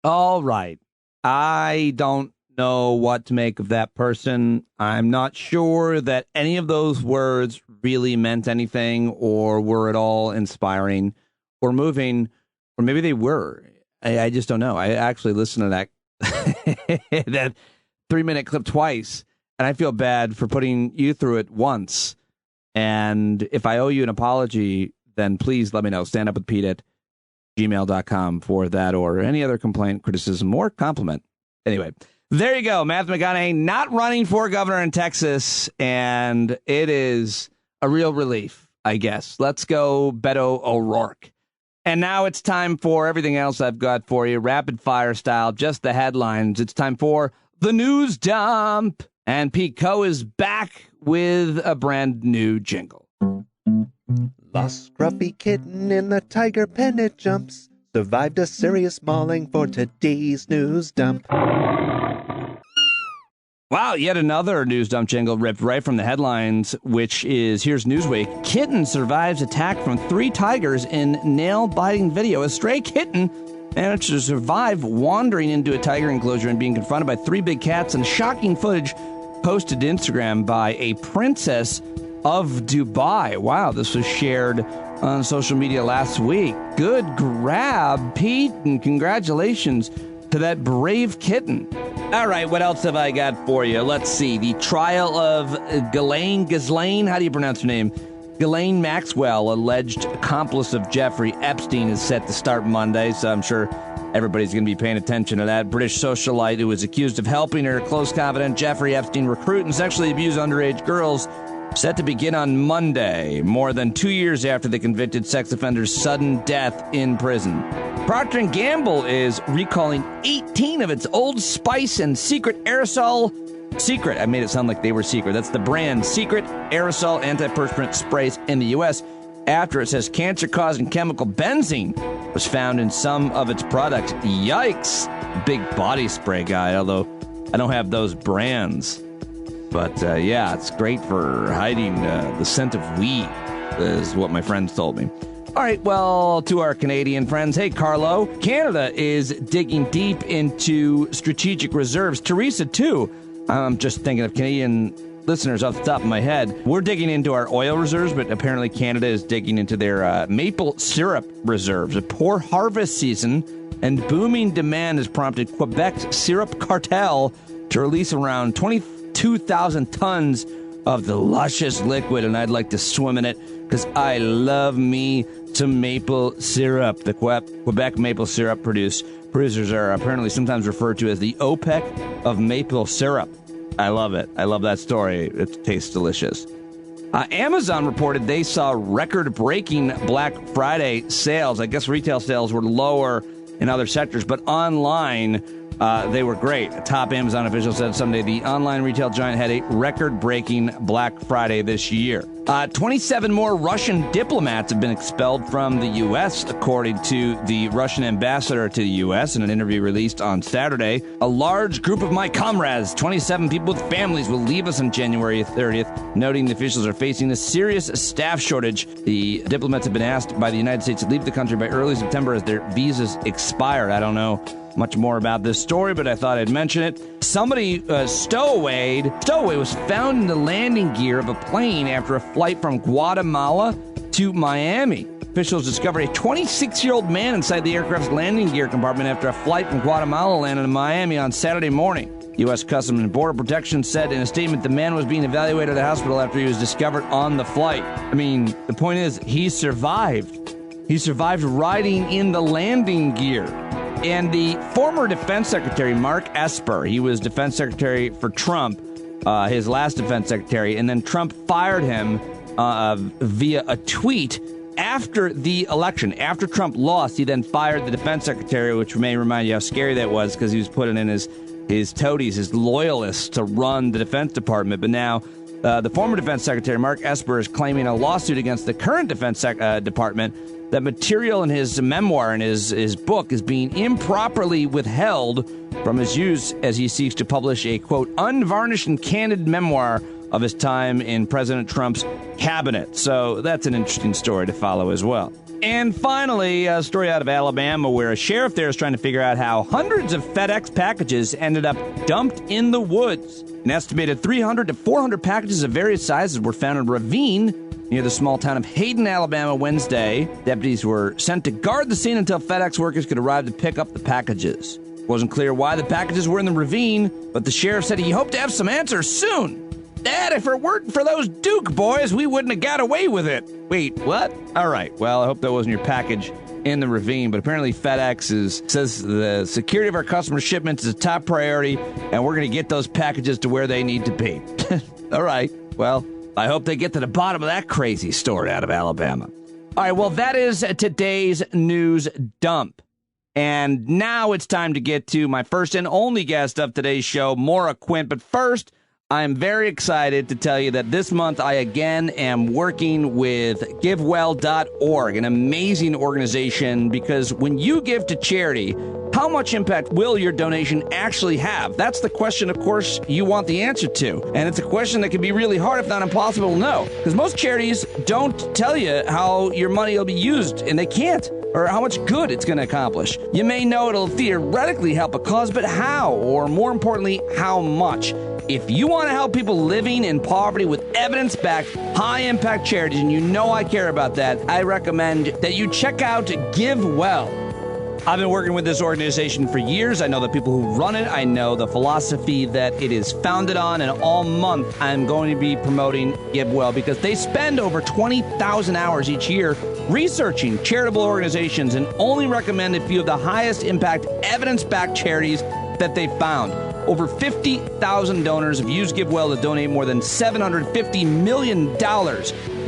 All right. I don't know what to make of that person. I'm not sure that any of those words really meant anything or were at all inspiring or moving, or maybe they were. I just don't know. I actually listened to that that 3-minute clip twice, and I feel bad for putting you through it once. And if I owe you an apology, then please let me know. standupwithpete@gmail.com for that or any other complaint, criticism, or compliment. Anyway, there you go. Matthew McConaughey not running for governor in Texas, and it is a real relief, I guess. Let's go Beto O'Rourke. And now it's time for everything else I've got for you, rapid fire style, just the headlines. It's time for the news dump. And Pete Coe is back with a brand new jingle. Lost scruffy kitten in the tiger pen, it jumps. Survived a serious mauling for today's news dump. Wow, yet another news dump jingle ripped right from the headlines, which is, here's Newsweek. Kitten survives attack from 3 tigers in nail-biting video. A stray kitten managed to survive wandering into a tiger enclosure and being confronted by 3 big cats, and shocking footage posted to Instagram by a princess of Dubai. Wow, this was shared on social media last week. Good grab, Pete, and congratulations to that brave kitten. All right, what else have I got for you? Let's see. The trial of Ghislaine, how do you pronounce her name? Ghislaine Maxwell, alleged accomplice of Jeffrey Epstein, is set to start Monday, so I'm sure everybody's going to be paying attention to that. British socialite who was accused of helping her close confidant Jeffrey Epstein recruit and sexually abuse underage girls, set to begin on Monday, more than 2 years after the convicted sex offender's sudden death in prison. Procter & Gamble is recalling 18 of its Old Spice and Secret aerosol... Secret, I made it sound like they were secret. That's the brand, Secret aerosol antiperspirant sprays in the U.S. after it says cancer-causing chemical benzene was found in some of its products. Yikes! Big body spray guy, although I don't have those brands. But, yeah, it's great for hiding the scent of weed, is what my friends told me. All right, well, to our Canadian friends, hey, Carlo, Canada is digging deep into strategic reserves. Teresa, too. I'm just thinking of Canadian listeners off the top of my head. We're digging into our oil reserves, but apparently Canada is digging into their maple syrup reserves. A poor harvest season and booming demand has prompted Quebec's syrup cartel to release around 22,000 tons of the luscious liquid, and I'd like to swim in it because I love me some maple syrup. The Quebec maple syrup producers are apparently sometimes referred to as the OPEC of maple syrup. I love it. I love that story. It tastes delicious. Amazon reported they saw record-breaking Black Friday sales. I guess retail sales were lower in other sectors, but online, they were great. A top Amazon official said Sunday the online retail giant had a record-breaking Black Friday this year. 27 more Russian diplomats have been expelled from the U.S., according to the Russian ambassador to the U.S. in an interview released on Saturday. A large group of my comrades, 27 people with families, will leave us on January 30th, noting the officials are facing a serious staff shortage. The diplomats have been asked by the United States to leave the country by early September as their visas expire. I don't know much more about this story, but I thought I'd mention it. Somebody stowaway was found in the landing gear of a plane after a flight from Guatemala to Miami. Officials discovered a 26-year-old man inside the aircraft's landing gear compartment after a flight from Guatemala landed in Miami on Saturday morning. U.S. Customs and Border Protection said in a statement the man was being evaluated at a hospital after he was discovered on the flight. I mean, the point is, he survived. He survived riding in the landing gear. And the former defense secretary, Mark Esper, he was defense secretary for Trump, his last defense secretary, and then Trump fired him via a tweet after the election. After Trump lost, he then fired the defense secretary, which may remind you how scary that was because he was putting in his toadies, his loyalists to run the Defense Department. But now the former defense secretary, Mark Esper, is claiming a lawsuit against the current Defense Department that material in his memoir and his book is being improperly withheld from his use as he seeks to publish a, quote, unvarnished and candid memoir of his time in President Trump's cabinet. So that's an interesting story to follow as well. And finally, a story out of Alabama where a sheriff there is trying to figure out how hundreds of FedEx packages ended up dumped in the woods. An estimated 300 to 400 packages of various sizes were found in a ravine near the small town of Hayden, Alabama, Wednesday. Deputies were sent to guard the scene until FedEx workers could arrive to pick up the packages. It wasn't clear why the packages were in the ravine, but the sheriff said he hoped to have some answers soon. Dad, if it weren't for those Duke boys, we wouldn't have got away with it. Wait, what? All right, well, I hope that wasn't your package in the ravine, but apparently FedEx says the security of our customer shipments is a top priority, and we're going to get those packages to where they need to be. All right, well, I hope they get to the bottom of that crazy story out of Alabama. All right, well, that is today's news dump. And now it's time to get to my first and only guest of today's show, Maura Quint. But first, I'm very excited to tell you that this month I again am working with GiveWell.org, an amazing organization, because when you give to charity, how much impact will your donation actually have? That's the question, of course, you want the answer to. And it's a question that can be really hard, if not impossible, to know. Because most charities don't tell you how your money will be used, and they can't, or how much good it's going to accomplish. You may know it'll theoretically help a cause, but how? Or more importantly, how much? If you want to help people living in poverty with evidence-backed, high-impact charities, and you know I care about that, I recommend that you check out GiveWell. I've been working with this organization for years. I know the people who run it. I know the philosophy that it is founded on. And all month, I'm going to be promoting GiveWell because they spend over 20,000 hours each year researching charitable organizations and only recommend a few of the highest impact, evidence-backed charities that they found. Over 50,000 donors have used GiveWell to donate more than $750 million.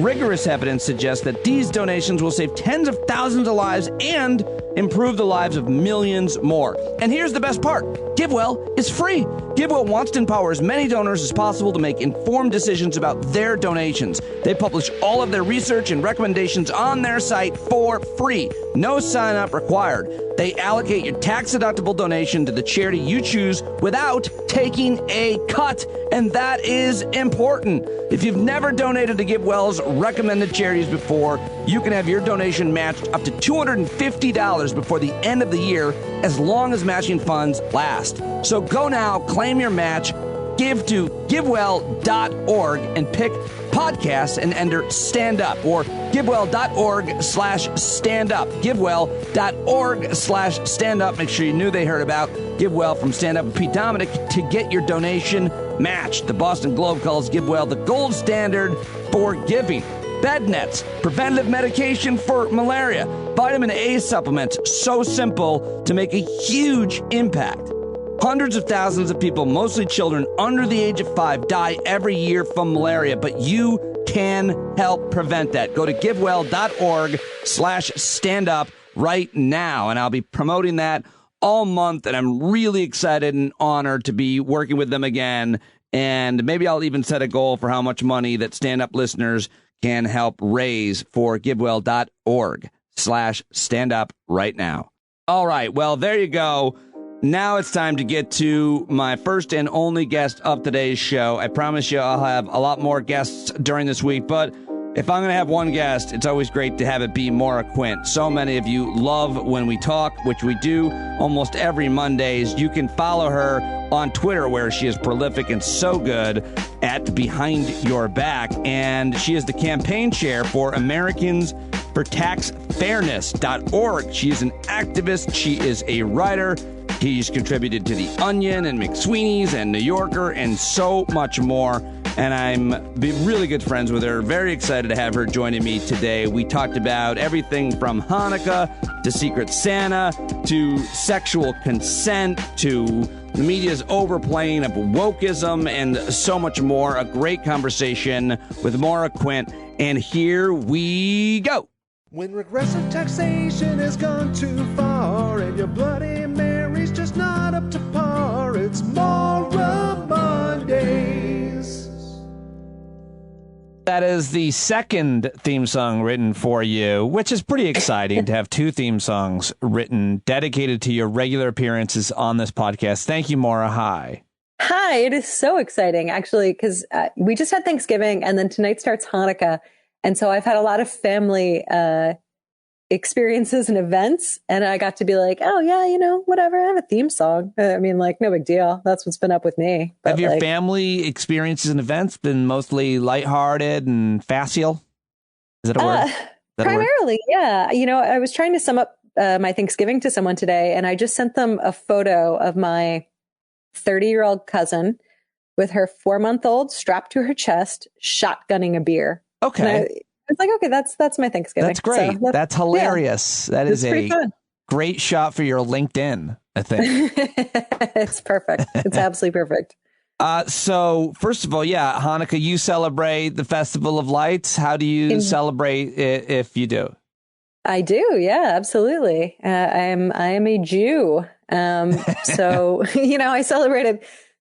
Rigorous evidence suggests that these donations will save tens of thousands of lives and improve the lives of millions more. And here's the best part. GiveWell is free. GiveWell wants to empower as many donors as possible to make informed decisions about their donations. They publish all of their research and recommendations on their site for free. No sign-up required. They allocate your tax-deductible donation to the charity you choose without taking a cut. and that is important. If you've never donated to GiveWell's recommended charities before, you can have your donation matched up to $250 before the end of the year, as long as matching funds last. So go now, claim your match, give to givewell.org and pick podcasts and enter Stand Up, or givewell.org/stand up. Givewell.org/stand up. Make sure you knew they heard about GiveWell from Stand Up with Pete Dominic to get your donation matched. The Boston Globe calls GiveWell the gold standard for giving. Bed nets, preventative medication for malaria, vitamin A supplements, so simple to make a huge impact. Hundreds of thousands of people, mostly children under the age of 5, die every year from malaria, but you can help prevent that. Go to givewell.org/stand up right now, and I'll be promoting that all month, and I'm really excited and honored to be working with them again, and maybe I'll even set a goal for how much money that Stand Up listeners can help raise for givewell.org/stand up right now. All right, well, there you go. Now it's time to get to my first and only guest of today's show. I promise you I'll have a lot more guests during this week, but if I'm going to have one guest, it's always great to have it be Maura Quint. So many of you love when we talk, which we do almost every Mondays. You can follow her on Twitter, where she is prolific and so good at Behind Your Back. And she is the campaign chair for Americans for Tax Fairness.org. She is an activist. She is a writer. He's contributed to The Onion and McSweeney's and New Yorker and so much more. And I'm really good friends with her. Very excited to have her joining me today. We talked about everything from Hanukkah to Secret Santa to sexual consent to the media's overplaying of wokeism and so much more. A great conversation with Maura Quint. And here we go. When regressive taxation has gone too far and your Bloody Mary's just not up to par, it's Maura Mondays. That is the second theme song written for you, which is pretty exciting to have two theme songs written dedicated to your regular appearances on this podcast. Thank you, Maura. Hi. Hi, it is so exciting, actually, because we just had Thanksgiving and then tonight starts Hanukkah. And so I've had a lot of family experiences and events, and I got to be like, oh, yeah, you know, whatever, I have a theme song. I mean, like, no big deal. That's what's been up with me. But have your family experiences and events been mostly lighthearted and facile? Is that a word? Primarily, yeah. You know, I was trying to sum up my Thanksgiving to someone today, and I just sent them a photo of my 30-year-old cousin with her 4-month-old strapped to her chest, shotgunning a beer. Okay. It's like, okay, that's my Thanksgiving. That's great. So that's hilarious. Yeah. That is a great shot for your LinkedIn, I think. It's perfect. It's absolutely perfect. So first of all, yeah, Hanukkah, you celebrate the Festival of Lights. How do you celebrate it if you do? I do. Yeah, absolutely. I am a Jew. So, you know, I celebrated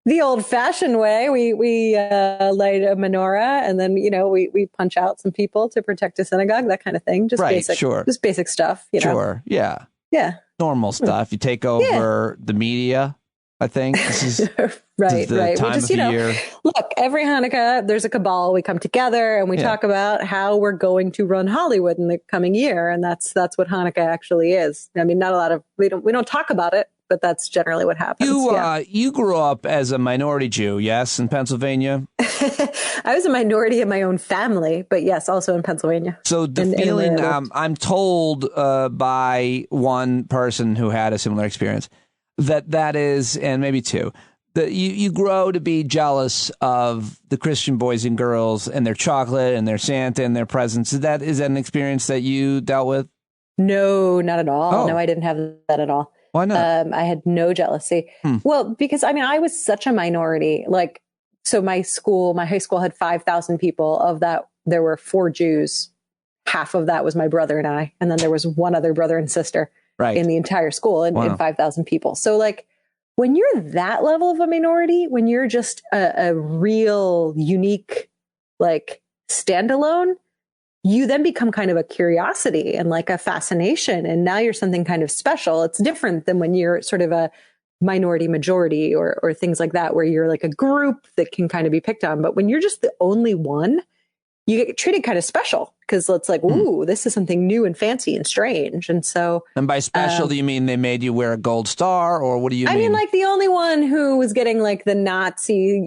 the old-fashioned way. We light a menorah, and then, you know, we punch out some people to protect a synagogue, that kind of thing. Just basic, just basic stuff. You know? Sure. Yeah. Yeah. Normal stuff. You take over the media, I think. This is right. Time We just, of the year. Look, every Hanukkah, there's a cabal. We come together and we talk about how we're going to run Hollywood in the coming year, and that's what Hanukkah actually is. I mean, not a lot of we don't talk about it, but that's generally what happens. You grew up as a minority Jew, yes, in Pennsylvania? I was a minority in my own family, but yes, also in Pennsylvania. So the feeling, I'm told by one person who had a similar experience, that is, and maybe two, that you grow to be jealous of the Christian boys and girls and their chocolate and their Santa and their presents. Is that an experience that you dealt with? No, not at all. Oh. No, I didn't have that at all. Why not? I had no jealousy. Well, because I mean, I was such a minority. Like, so my high school had 5,000 people. Of that, there were 4 Jews. Half of that was my brother and I. And then there was one other brother and sister in the entire school in 5,000 people. So like, when you're that level of a minority, when you're just a real unique, like, standalone, you then become kind of a curiosity and like a fascination. And now you're something kind of special. It's different than when you're sort of a minority majority or things like that, where you're like a group that can kind of be picked on. But when you're just the only one, you get treated kind of special because it's like, ooh, this is something new and fancy and strange. And so, and by special, do you mean they made you wear a gold star, or what do you mean? I mean, like the only one who was getting like the Nazi,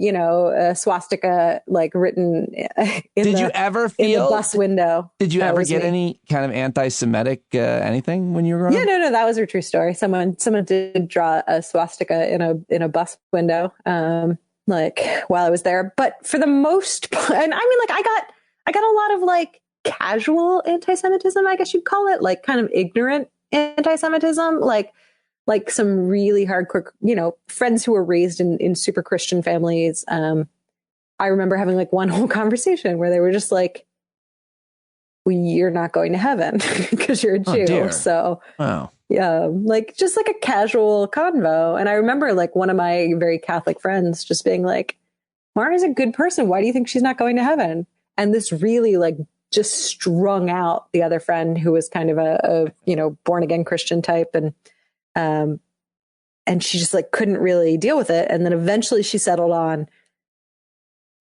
swastika, like written in you ever feel in the bus window? Did you ever get any kind of anti-Semitic anything when you were growing up? Yeah, no, that was a true story. Someone did draw a swastika in a bus window, like while I was there. But for the most part, and I mean, like I got a lot of like casual anti-Semitism, I guess you'd call it, like kind of ignorant anti-Semitism, like some really hardcore, friends who were raised in super Christian families. I remember having like one whole conversation where they were just like, well, you're not going to heaven because you're a Jew. Dear. So, wow. Yeah, like just like a casual convo. And I remember like one of my very Catholic friends just being like, Maura's a good person. Why do you think she's not going to heaven? And this really like just strung out the other friend who was kind of a born again Christian type. And she just like couldn't really deal with it. And then eventually she settled on,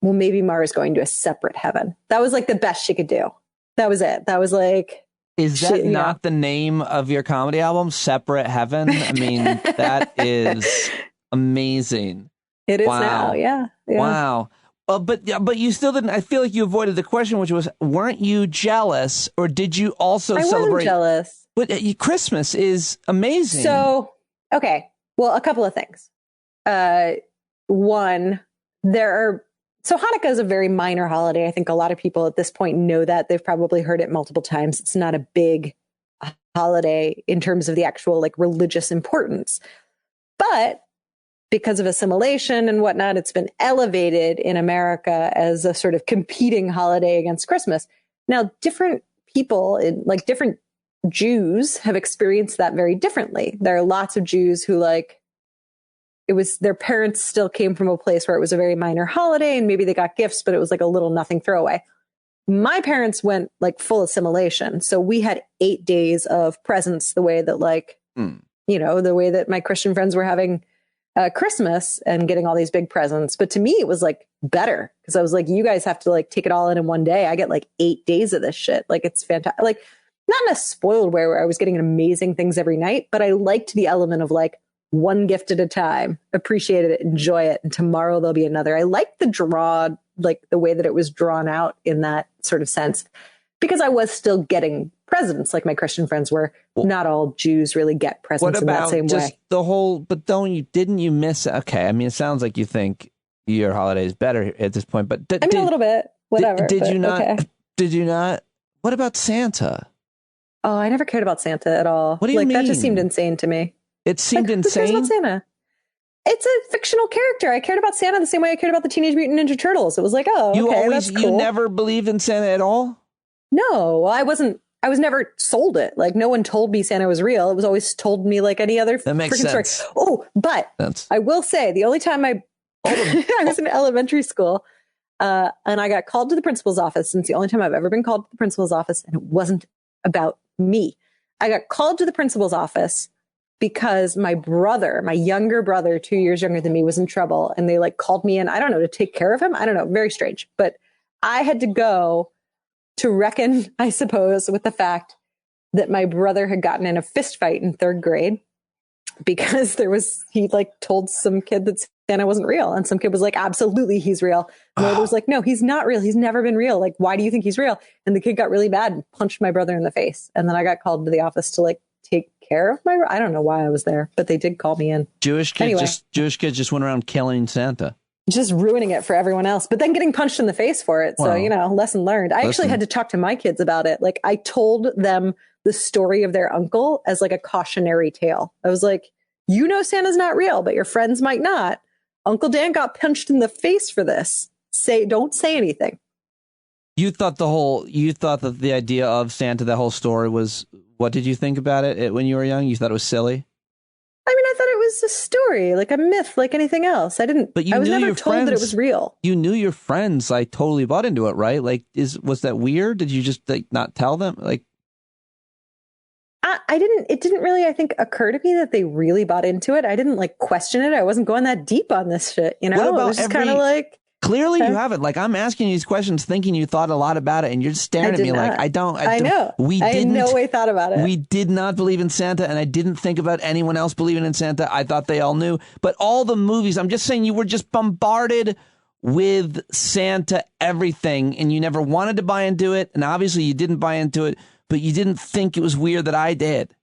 well, maybe Maura's going to a separate heaven. That was like the best she could do. That was it. That was like, is that not the name of your comedy album, Separate Heaven? I mean, that is amazing. It is now. Yeah. Wow. But you still didn't. I feel like you avoided the question, which was, weren't you jealous, or did you also celebrate? I wasn't jealous. But Christmas is amazing. So, okay. Well, a couple of things. One, so Hanukkah is a very minor holiday. I think a lot of people at this point know that. They've probably heard it multiple times. It's not a big holiday in terms of the actual like religious importance. But because of assimilation and whatnot, it's been elevated in America as a sort of competing holiday against Christmas. Now, different people, like different Jews, have experienced that very differently. There are lots of Jews who their parents still came from a place where it was a very minor holiday and maybe they got gifts, but it was like a little nothing throwaway. My parents went like full assimilation. So we had 8 days of presents the way that the way that my Christian friends were having Christmas and getting all these big presents. But to me, it was like better because I was like, you guys have to like take it all in one day. I get like 8 days of this shit. Like it's fantastic. Like not in a spoiled way where I was getting amazing things every night, but I liked the element of like one gift at a time, appreciate it, enjoy it. And tomorrow there'll be another. I liked the way that it was drawn out in that sort of sense, because I was still getting presents like my Christian friends were. Not all Jews really get presents in that same way. But didn't you miss? Okay. I mean, it sounds like you think your holiday is better at this point, but a little bit, whatever. Did you not? Okay. Did you not? What about Santa? Oh, I never cared about Santa at all. What do you mean? That just seemed insane to me. It seemed insane. Who cares about Santa? It's a fictional character. I cared about Santa the same way I cared about the Teenage Mutant Ninja Turtles. It was like, that's cool. You never believed in Santa at all? No, I was never sold it. Like no one told me Santa was real. It was always told me like any other freaking story. Oh, but I will say the only time I was in elementary school and I got called to the principal's office, and it's the only time I've ever been called to the principal's office, and it wasn't about me. I got called to the principal's office because my younger brother, 2 years younger than me, was in trouble. And they like called me in, I don't know, to take care of him. I don't know. Very strange. But I had to go to reckon, I suppose, with the fact that my brother had gotten in a fist fight in 3rd grade because he like told some kid that Santa wasn't real. And some kid was like, absolutely, he's real. And the other was like, no, he's not real. He's never been real. Like, why do you think he's real? And the kid got really mad and punched my brother in the face. And then I got called to the office to like take care of I don't know why I was there, but they did call me in. Jewish kids just went around killing Santa. Just ruining it for everyone else, but then getting punched in the face for it. So, lesson learned. I actually had to talk to my kids about it. Like I told them the story of their uncle as like a cautionary tale. I was like, Santa's not real, but your friends might not. Uncle Dan got punched in the face for this. Don't say anything. You thought that the idea of Santa, the whole story was, what did you think about it when you were young? You thought it was silly? I mean, I thought it was a story, like a myth, like anything else. I was never told that it was real. You knew your friends like totally bought into it, right? Like, was that weird? Did you just like not tell them? Like, it didn't really, I think, occur to me that they really bought into it. I didn't like question it. I wasn't going that deep on this shit, you know? What about it was just kind of like. Clearly you haven't. Like, I'm asking you these questions thinking you thought a lot about it, and you're just staring at me like, I don't. I know. I in no way thought about it. We did not believe in Santa, and I didn't think about anyone else believing in Santa. I thought they all knew. But all the movies, I'm just saying, you were just bombarded with Santa everything, and you never wanted to buy into it, and obviously you didn't buy into it, but you didn't think it was weird that I did.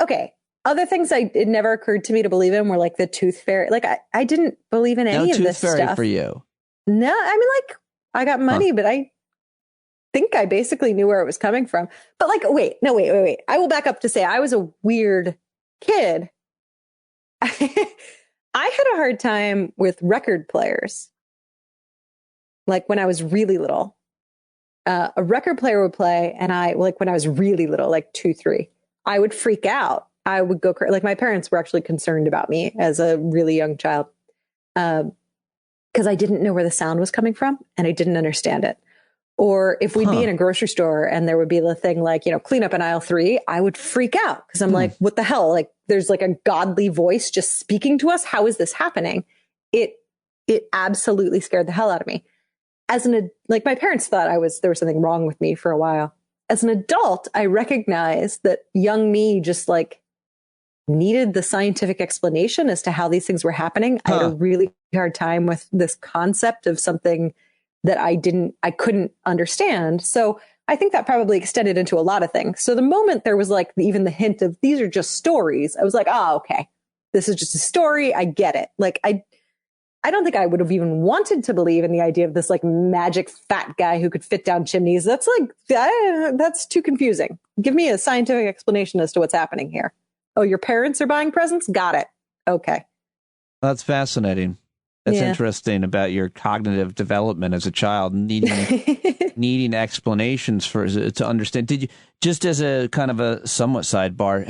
Okay. Other things it never occurred to me to believe in were like the tooth fairy. Like I didn't believe in any of this stuff. No tooth fairy for you. No, I mean, like, I got money, but I think I basically knew where it was coming from. But like, wait. I will back up to say I was a weird kid. I had a hard time with record players. Like when I was really little, a record player would play, and when I was really little, like 2, 3, I would freak out. I would go like my parents were actually concerned about me as a really young child because I didn't know where the sound was coming from and I didn't understand it. Or if we'd be in a grocery store and there would be the thing like, clean up in aisle 3, I would freak out because I'm like, what the hell? Like there's like a godly voice just speaking to us. How is this happening? It absolutely scared the hell out of me. Like my parents thought there was something wrong with me for a while. As an adult, I recognized that young me just like needed the scientific explanation as to how these things were happening. I had a really hard time with this concept of something that I couldn't understand. So I think that probably extended into a lot of things. So the moment there was like even the hint of these are just stories, I was like, oh, okay, this is just a story. I get it. Like I don't think I would have even wanted to believe in the idea of this like magic fat guy who could fit down chimneys. That's too confusing. Give me a scientific explanation as to what's happening here. Oh, your parents are buying presents? Got it. Okay. That's fascinating. That's interesting about your cognitive development as a child, needing explanations to understand. Did you, just as a kind of a somewhat sidebar,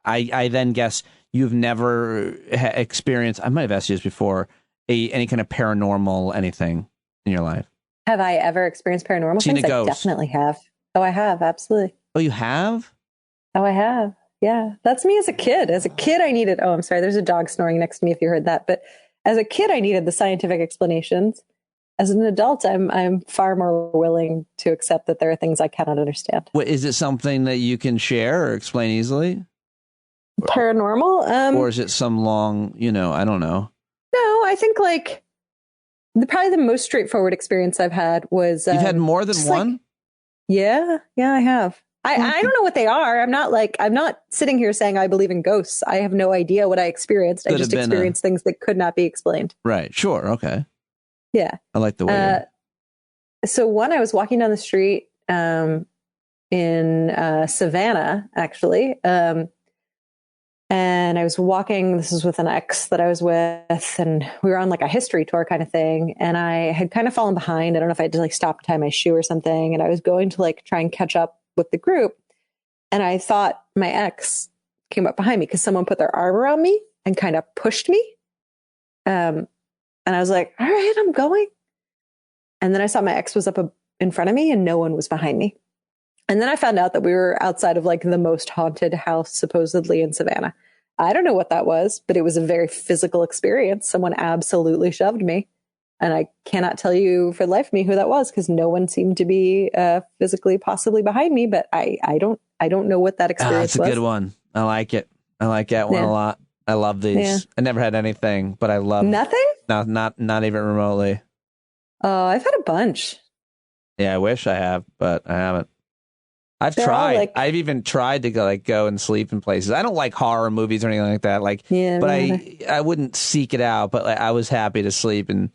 I then guess you've never experienced, I might have asked you this before, any kind of paranormal anything in your life? Have I ever experienced paranormal things? I definitely have. Oh, I have. Absolutely. Oh, you have? Oh, I have. Yeah. That's me as a kid. As a kid, I needed, I'm sorry, there's a dog snoring next to me if you heard that. But as a kid, I needed the scientific explanations. As an adult, I'm far more willing to accept that there are things I cannot understand. Is it something that you can share or explain easily? Paranormal? Or is it some long, I don't know. No, I think like probably the most straightforward experience I've had was... You've had more than one? Yeah, I have. I don't know what they are. I'm not sitting here saying I believe in ghosts. I have no idea what I experienced. I just experienced things that could not be explained. Right. Sure. Okay. Yeah. I like the way. So one, I was walking down the street in Savannah, actually. And I was walking, this was with an ex that I was with, and we were on like a history tour kind of thing. And I had kind of fallen behind. I don't know if I had to like stop and tie my shoe or something. And I was going to like try and catch up with the group. And I thought my ex came up behind me because someone put their arm around me and kind of pushed me. And I was like, all right, I'm going. And then I saw my ex was up in front of me and no one was behind me. And then I found out that we were outside of like the most haunted house supposedly in Savannah. I don't know what that was, but it was a very physical experience. Someone absolutely shoved me. And I cannot tell you for the life of me who that was because no one seemed to be physically possibly behind me. But I don't know what that experience was. That's a good one. I like it. I like that one a lot. I love these. Yeah. I never had anything, but I love nothing. No, not even remotely. Oh, I've had a bunch. Yeah, I wish I have, but I haven't. I've tried. I've even tried to go and sleep in places. I don't like horror movies or anything like that. But I wouldn't seek it out. But I was happy to sleep in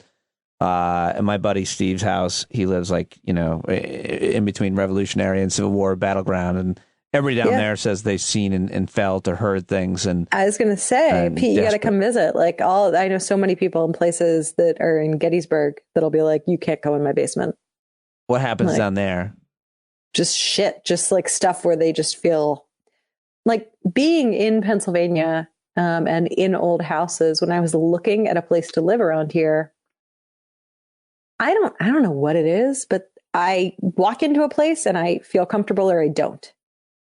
my buddy Steve's house. He lives in between Revolutionary and Civil War battleground, and everybody down there says they've seen and felt or heard things. And I was going to say, Pete, you got to come visit. I know so many people in places that are in Gettysburg that'll be like, you can't go in my basement. What happens down there? Just shit, just like stuff where they just feel like being in Pennsylvania and in old houses. When I was looking at a place to live around here, I don't know what it is, but I walk into a place and I feel comfortable or I don't.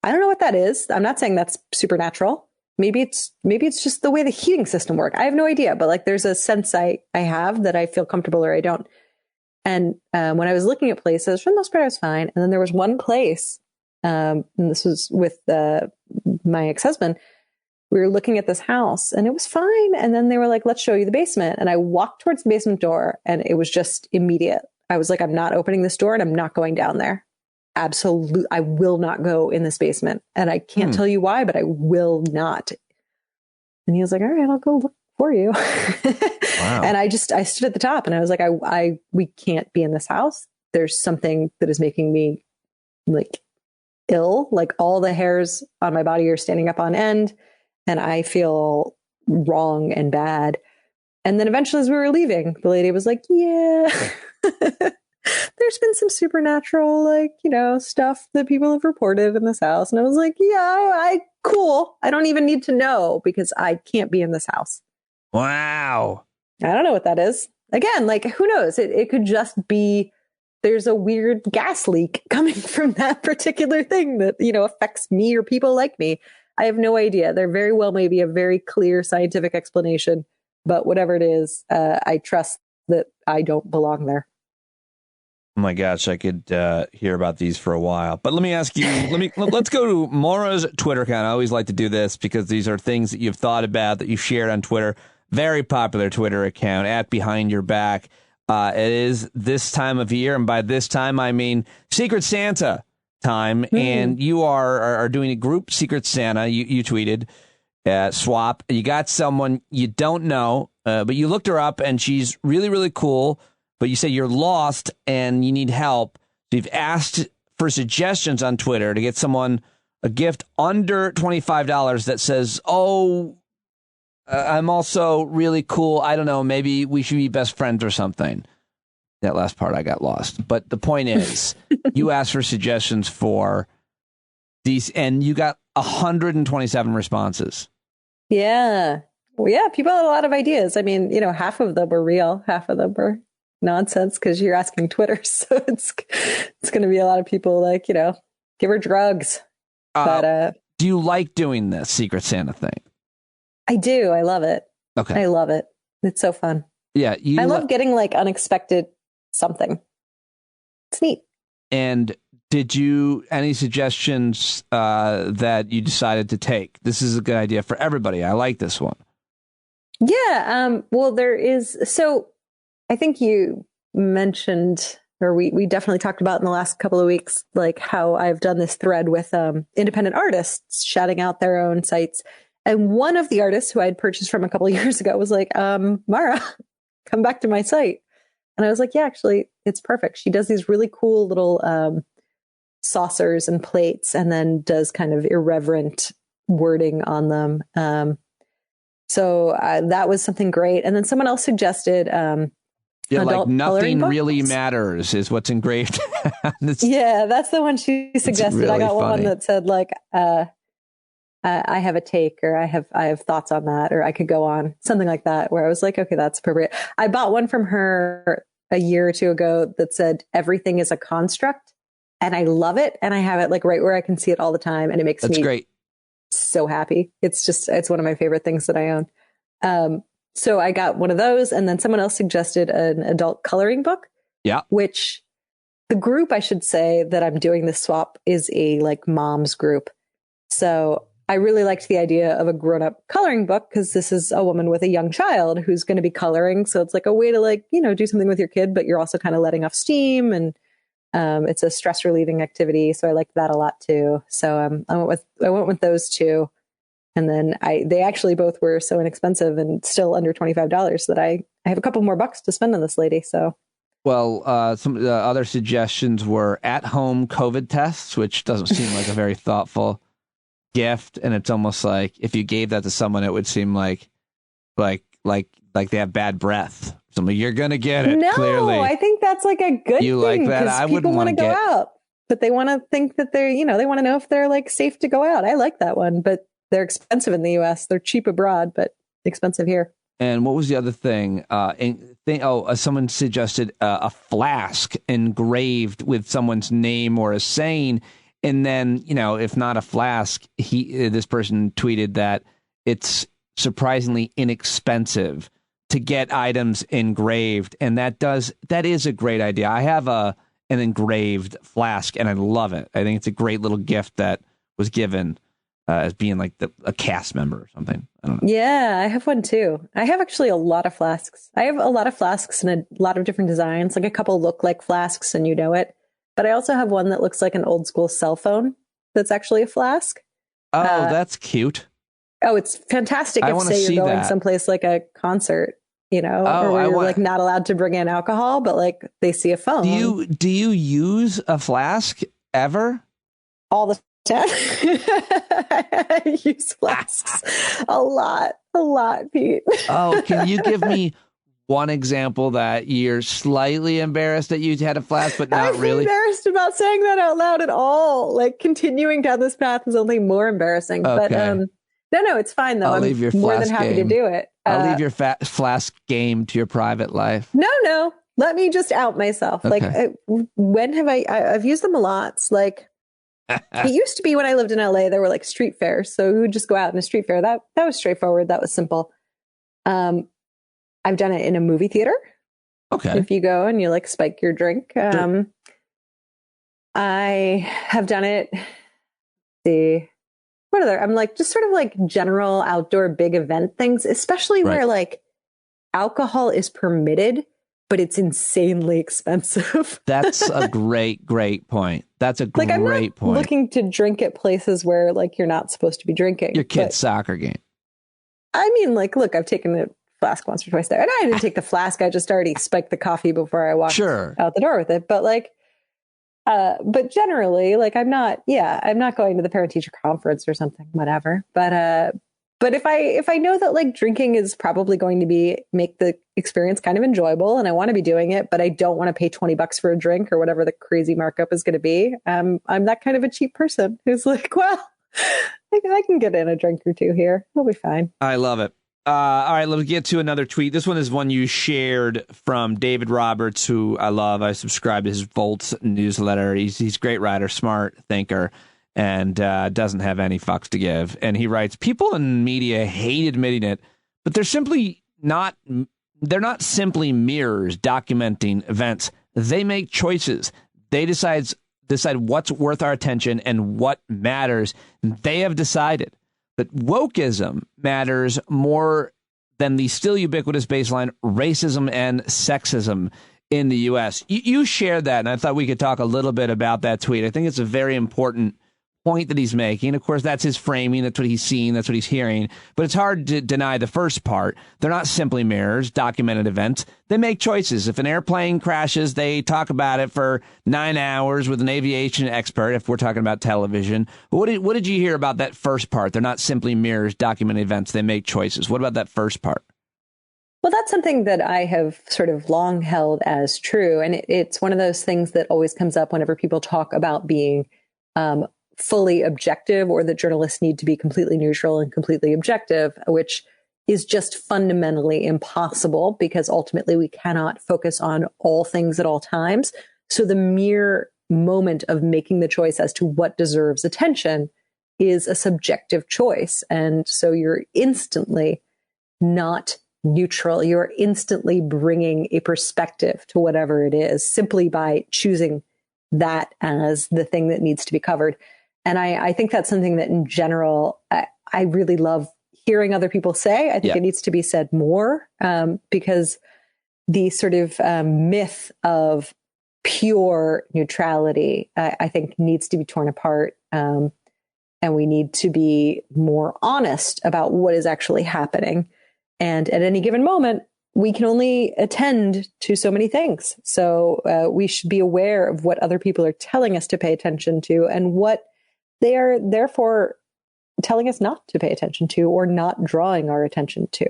I don't know what that is. I'm not saying that's supernatural. Maybe it's just the way the heating system works. I have no idea, but like there's a sense I have that I feel comfortable or I don't. And when I was looking at places, for the most part, I was fine. And then there was one place, and this was with my ex-husband. We were looking at this house and it was fine. And then they were like, let's show you the basement. And I walked towards the basement door and it was just immediate. I was like, I'm not opening this door and I'm not going down there. Absolutely. I will not go in this basement. And I can't tell you why, but I will not. And he was like, all right, I'll go look for you. Wow. And I stood at the top and I was like, we can't be in this house. There's something that is making me like ill. Like all the hairs on my body are standing up on end and I feel wrong and bad. And then eventually as we were leaving, the lady was like, yeah, there's been some supernatural, like, stuff that people have reported in this house. And I was like, yeah, cool. I don't even need to know because I can't be in this house. Wow. I don't know what that is. Again, like, who knows? It could just be there's a weird gas leak coming from that particular thing that, affects me or people like me. I have no idea. There very well may be a very clear scientific explanation, but whatever it is, I trust that I don't belong there. Oh my gosh, I could hear about these for a while. But let me ask you, let's go to Maura's Twitter account. I always like to do this because these are things that you've thought about, that you've shared on Twitter. Very popular Twitter account, @BehindYourBack. It is this time of year, and by this time, I mean Secret Santa time. And you are doing a group Secret Santa. You tweeted, swap. You got someone you don't know, but you looked her up, and she's really, really cool. But you say you're lost and you need help. So you've asked for suggestions on Twitter to get someone a gift under $25 that says, I'm also really cool. I don't know. Maybe we should be best friends or something. That last part I got lost. But the point is, you asked for suggestions for these and you got 127 responses. Yeah. Well, yeah, people had a lot of ideas. I mean, half of them were real. Half of them were nonsense because you're asking Twitter. So it's going to be a lot of people like, give her drugs. But do you like doing this Secret Santa thing? I do. I love it. Okay. I love it. It's so fun. Yeah. I love getting like unexpected something. It's neat. And did you any suggestions that you decided to take? This is a good idea for everybody. I like this one. Yeah. Well, there is. So I think you mentioned, or we definitely talked about in the last couple of weeks, like how I've done this thread with independent artists shouting out their own sites. And one of the artists who I had purchased from a couple of years ago was like, Maura, come back to my site. And I was like, yeah, actually, it's perfect. She does these really cool little saucers and plates and then does kind of irreverent wording on them. So that was something great. And then someone else suggested like nothing really matters is what's engraved. Yeah, that's the one she suggested. Really I got one that said like, I have a take, or I have thoughts on that, or I could go on, something like that, where I was like, okay, that's appropriate. I bought one from her a year or two ago that said everything is a construct, and I love it. And I have it like right where I can see it all the time. And it makes me great. So happy. It's one of my favorite things that I own. So I got one of those, and then someone else suggested an adult coloring book. Yeah. Which the group, I should say, that I'm doing this swap is a like mom's group. So I really liked the idea of a grown-up coloring book because this is a woman with a young child who's going to be coloring. So it's like a way to like, do something with your kid, but you're also kind of letting off steam, and it's a stress relieving activity. So I liked that a lot too. So I went with those two. And then they actually both were so inexpensive and still under $25 that I have a couple more bucks to spend on this lady. So, well, some of the other suggestions were at-home COVID tests, which doesn't seem like a very thoughtful gift. And it's almost like if you gave that to someone, it would seem like they have bad breath. So you're gonna get it. No, clearly. I think that's like a good you thing. Like that? I wouldn't want to go out, but they want to think that they're they want to know if they're like safe to go out. I like that one, but they're expensive in the U.S. They're cheap abroad, but expensive here. And what was the other thing? Someone suggested a flask engraved with someone's name or a saying. And then, if not a flask, this person tweeted that it's surprisingly inexpensive to get items engraved. And that is a great idea. I have an engraved flask and I love it. I think it's a great little gift that was given as being like a cast member or something. I don't know. Yeah, I have one too. I have actually a lot of flasks. I have a lot of flasks and a lot of different designs. Like a couple look like flasks and you know it. But I also have one that looks like an old school cell phone that's actually a flask. Oh, that's cute. Oh, it's fantastic if, say, you're going someplace like a concert, or where you're like not allowed to bring in alcohol, but like they see a phone. Do you use a flask ever? All the time. I use flasks a lot, Pete. Oh, can you give me one example that you're slightly embarrassed that you had a flask, but not really? I'm embarrassed about saying that out loud at all. Like continuing down this path is only more embarrassing. Okay. But no, it's fine though. I'm more than happy to do it. I'll leave your flask game to your private life. No. Let me just out myself. Okay. Like, when have I've used them a lot. Like, it used to be when I lived in LA, there were like street fairs. So we would just go out in a street fair. That was straightforward. That was simple. I've done it in a movie theater. Okay. If you go and you like spike your drink. Sure. I have done it. What other? I'm like just sort of like general outdoor big event things, especially where like alcohol is permitted, but it's insanely expensive. That's a great point. That's a great I'm not point. Looking to drink at places where like you're not supposed to be drinking. Your kid's soccer game. I mean, like, look, I've taken a flask once or twice there. And I didn't take the flask. I just already spiked the coffee before I walked out the door with it. But like, but generally, like, I'm not going to the parent teacher conference or something, whatever. But if I know that like drinking is probably going to make the experience kind of enjoyable and I want to be doing it, but I don't want to pay $20 for a drink or whatever the crazy markup is going to be. I'm that kind of a cheap person who's like, well, I can get in a drink or two here. It'll be fine. I love it. All right, let's get to another tweet. This one is one you shared from David Roberts, who I love. I subscribe to his Volts newsletter. He's a great writer, smart thinker, and doesn't have any fucks to give. And he writes, people in media hate admitting it, but they're not simply mirrors documenting events. They make choices. They decide what's worth our attention and what matters. They have decided that wokeism matters more than the still ubiquitous baseline racism and sexism in the U.S. You shared that, and I thought we could talk a little bit about that tweet. I think it's a very important point that he's making. Of course, that's his framing. That's what he's seeing. That's what he's hearing. But it's hard to deny the first part. They're not simply mirrors, documented events. They make choices. If an airplane crashes, they talk about it for 9 hours with an aviation expert, if we're talking about television. What did you hear about that first part? They're not simply mirrors, documented events. They make choices. What about that first part? Well, that's something that I have sort of long held as true. And it's one of those things that always comes up whenever people talk about being fully objective, or that journalists need to be completely neutral and completely objective, which is just fundamentally impossible because ultimately we cannot focus on all things at all times. So the mere moment of making the choice as to what deserves attention is a subjective choice. And so you're instantly not neutral. You're instantly bringing a perspective to whatever it is simply by choosing that as the thing that needs to be covered. And I think that's something that in general, I really love hearing other people say. I think it needs to be said more because the sort of myth of pure neutrality, I think needs to be torn apart. And we need to be more honest about what is actually happening. And at any given moment, we can only attend to so many things. So we should be aware of what other people are telling us to pay attention to and what they are therefore telling us not to pay attention to or not drawing our attention to.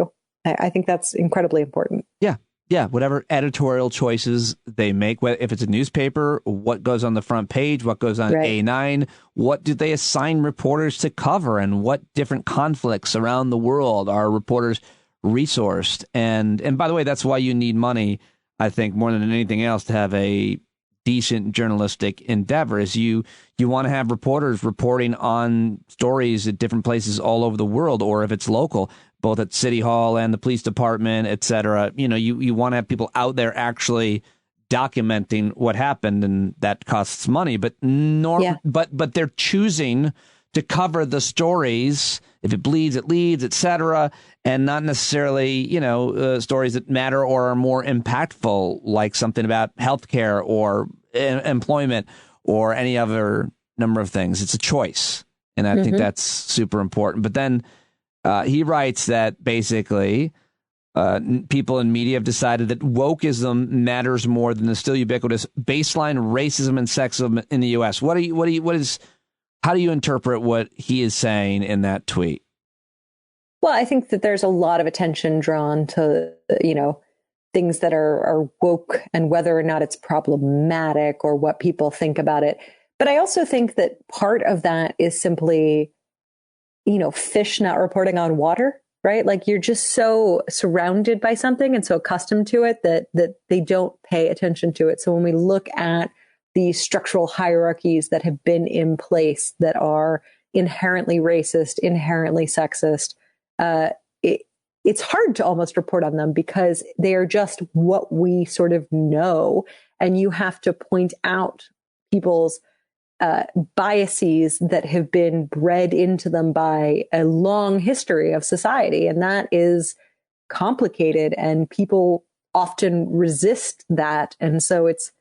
I think that's incredibly important. Yeah. Whatever editorial choices they make, if it's a newspaper, what goes on the front page, what goes on A9, what do they assign reporters to cover, and what different conflicts around the world are reporters resourced. And by the way, that's why you need money, I think, more than anything else, to have a decent journalistic endeavors. You want to have reporters reporting on stories at different places all over the world, or if it's local, both at City Hall and the police department, et cetera. You want to have people out there actually documenting what happened, and that costs money. But but they're choosing to cover the stories. If it bleeds, it leads, et cetera, and not necessarily, stories that matter or are more impactful, like something about healthcare or employment or any other number of things. It's a choice, and I think that's super important. But then he writes that basically people in media have decided that wokeism matters more than the still ubiquitous baseline racism and sexism in the U.S. How do you interpret what he is saying in that tweet? Well, I think that there's a lot of attention drawn to, things that are woke and whether or not it's problematic or what people think about it. But I also think that part of that is simply, fish not reporting on water, right? Like you're just so surrounded by something and so accustomed to it that they don't pay attention to it. So when we look at the structural hierarchies that have been in place that are inherently racist, inherently sexist, it's hard to almost report on them because they are just what we sort of know. And you have to point out people's biases that have been bred into them by a long history of society. And that is complicated, and people often resist that. And so it's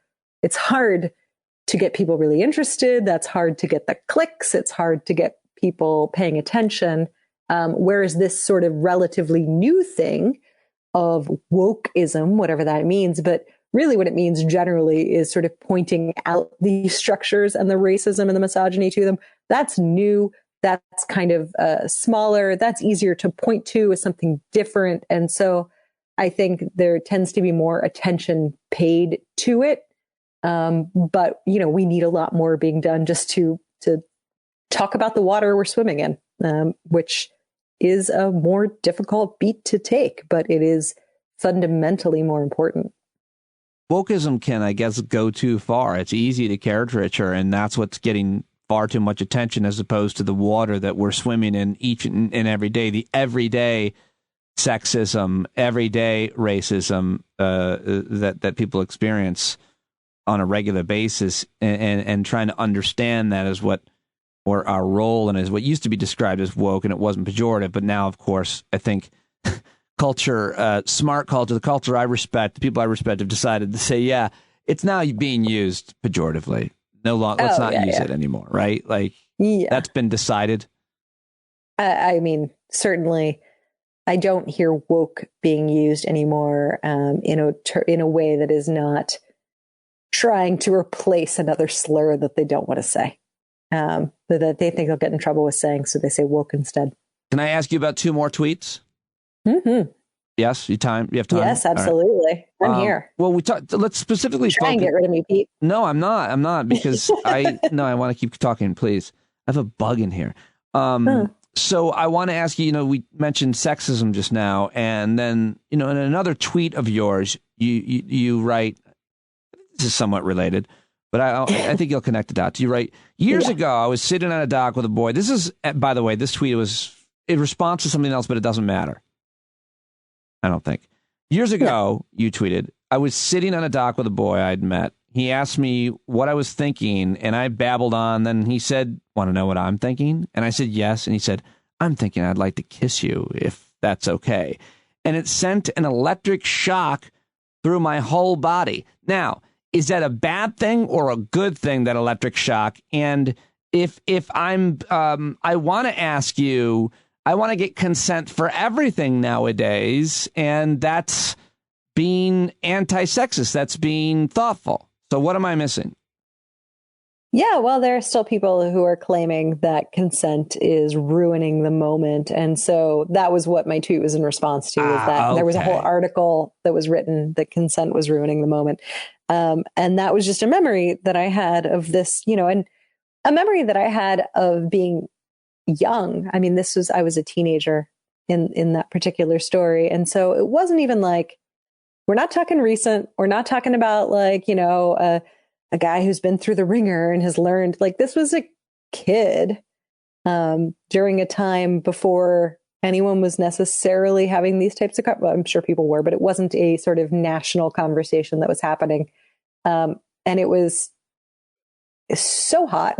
hard to get people really interested. That's hard to get the clicks. It's hard to get people paying attention. Whereas this sort of relatively new thing of wokeism, whatever that means, but really what it means generally is sort of pointing out these structures and the racism and the misogyny to them. That's new. That's kind of smaller. That's easier to point to as something different. And so I think there tends to be more attention paid to it. But, we need a lot more being done just to talk about the water we're swimming in, which is a more difficult beat to take, but it is fundamentally more important. Wokeism can, I guess, go too far. It's easy to caricature, and that's what's getting far too much attention as opposed to the water that we're swimming in each and every day, the everyday sexism, everyday racism that people experience on a regular basis, and trying to understand that as what, or our role, and as what used to be described as woke, and it wasn't pejorative. But now, of course, I think culture, smart culture, the culture I respect, the people I respect have decided to say, yeah, it's now being used pejoratively. No longer, let's not use it anymore, right? Like that's been decided. I mean, certainly, I don't hear woke being used anymore in a way that is not trying to replace another slur that they don't want to say, that they think they'll get in trouble with saying, so they say woke instead. Can I ask you about two more tweets? Mm-hmm. Yes, you have time? Yes, absolutely. Right. I'm here. Well, let's specifically try and get rid of me, Pete. No, I'm not because I want to keep talking, please. I have a bug in here. So I want to ask you, we mentioned sexism just now, and then, in another tweet of yours, you write, this is somewhat related, but I think you'll connect the dots. You write, years ago, I was sitting on a dock with a boy. This is, by the way, this tweet was in response to something else, but it doesn't matter. I don't think. Years ago, you tweeted, I was sitting on a dock with a boy I'd met. He asked me what I was thinking, and I babbled on. Then he said, want to know what I'm thinking? And I said, yes. And he said, I'm thinking I'd like to kiss you, if that's okay. And it sent an electric shock through my whole body. Now, is that a bad thing or a good thing, that electric shock? And if I'm, I want to ask you, I want to get consent for everything nowadays, and that's being anti-sexist. That's being thoughtful. So what am I missing? Yeah, well, there are still people who are claiming that consent is ruining the moment. And so that was what my tweet was in response to, is that there was a whole article that was written that consent was ruining the moment. And that was just a memory that I had of this, and a memory that I had of being young. I mean, I was a teenager in that particular story. And so it wasn't even like, we're not talking recent. We're not talking about like, a guy who's been through the ringer and has learned, like, this was a kid during a time before anyone was necessarily having these types of, well, I'm sure people were, but it wasn't a sort of national conversation that was happening. And it was so hot.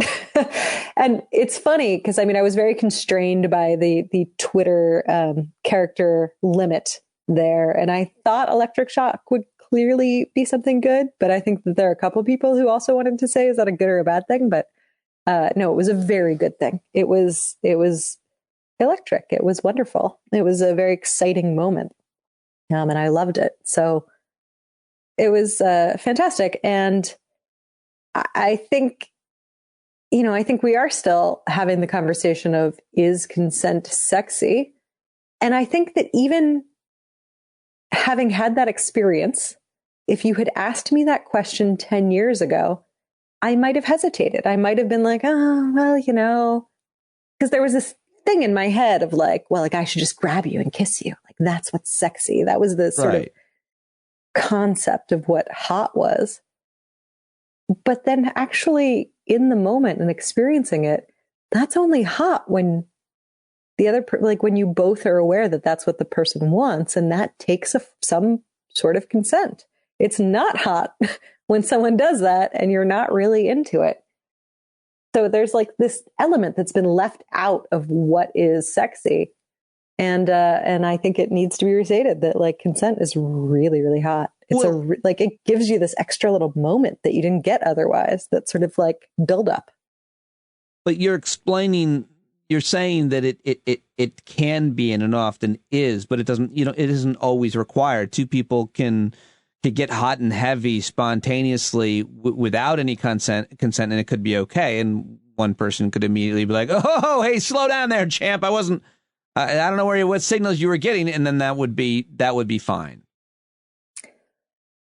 And it's funny because, I mean, I was very constrained by the Twitter character limit there. And I thought electric shock would clearly be something good. But I think that there are a couple of people who also wanted to say, is that a good or a bad thing? But no, it was a very good thing. It was electric. It was wonderful. It was a very exciting moment. And I loved it. So it was fantastic. And I think, I think we are still having the conversation of, is consent sexy? And I think that even having had that experience, if you had asked me that question 10 years ago, I might have hesitated. I might have been like, oh, well, because there was this thing in my head of like, well, a guy should just grab you and kiss you. Like, that's what's sexy. That was the sort of concept of what hot was. But then actually in the moment and experiencing it, that's only hot when the other, like when you both are aware that that's what the person wants. And that takes some sort of consent. It's not hot when someone does that and you're not really into it. So there's like this element that's been left out of what is sexy. And I think it needs to be restated that like consent is really, really hot. It's it gives you this extra little moment that you didn't get otherwise. That sort of like build up. But you're saying that it can be and often is, but it doesn't, it isn't always required. Two people can get hot and heavy spontaneously without any consent, and it could be okay. And one person could immediately be like, oh, hey, slow down there, champ. I don't know what signals you were getting. And then that would be fine.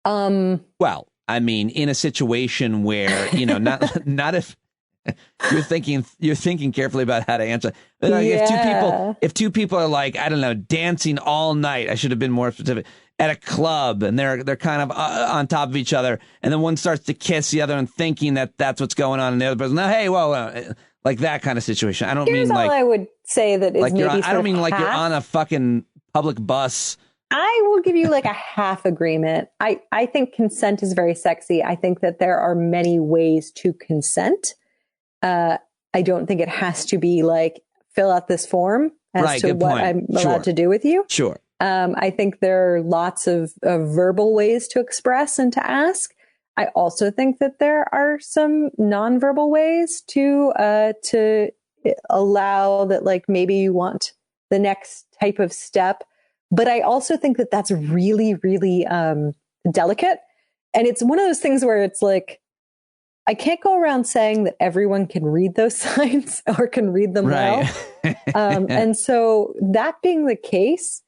Well, I mean, in a situation where, not if you're thinking carefully about how to answer. But like, if two people are like, I don't know, dancing all night, I should have been more specific, at a club, and they're kind of on top of each other, and then one starts to kiss the other and thinking that that's what's going on, and the other person, no, hey, whoa, like that kind of situation. I don't Here's mean like all I would say that is like maybe I don't mean like you're on a fucking public bus. I will give you like a half agreement. I think consent is very sexy. I think that there are many ways to consent. I don't think it has to be like fill out this form as to what I'm allowed to do with you. Sure. I think there are lots of verbal ways to express and to ask. I also think that there are some nonverbal ways to allow that, like maybe you want the next type of step. But I also think that that's really, really delicate. And it's one of those things where it's like, I can't go around saying that everyone can read those signs or can read them well. And so that being the case,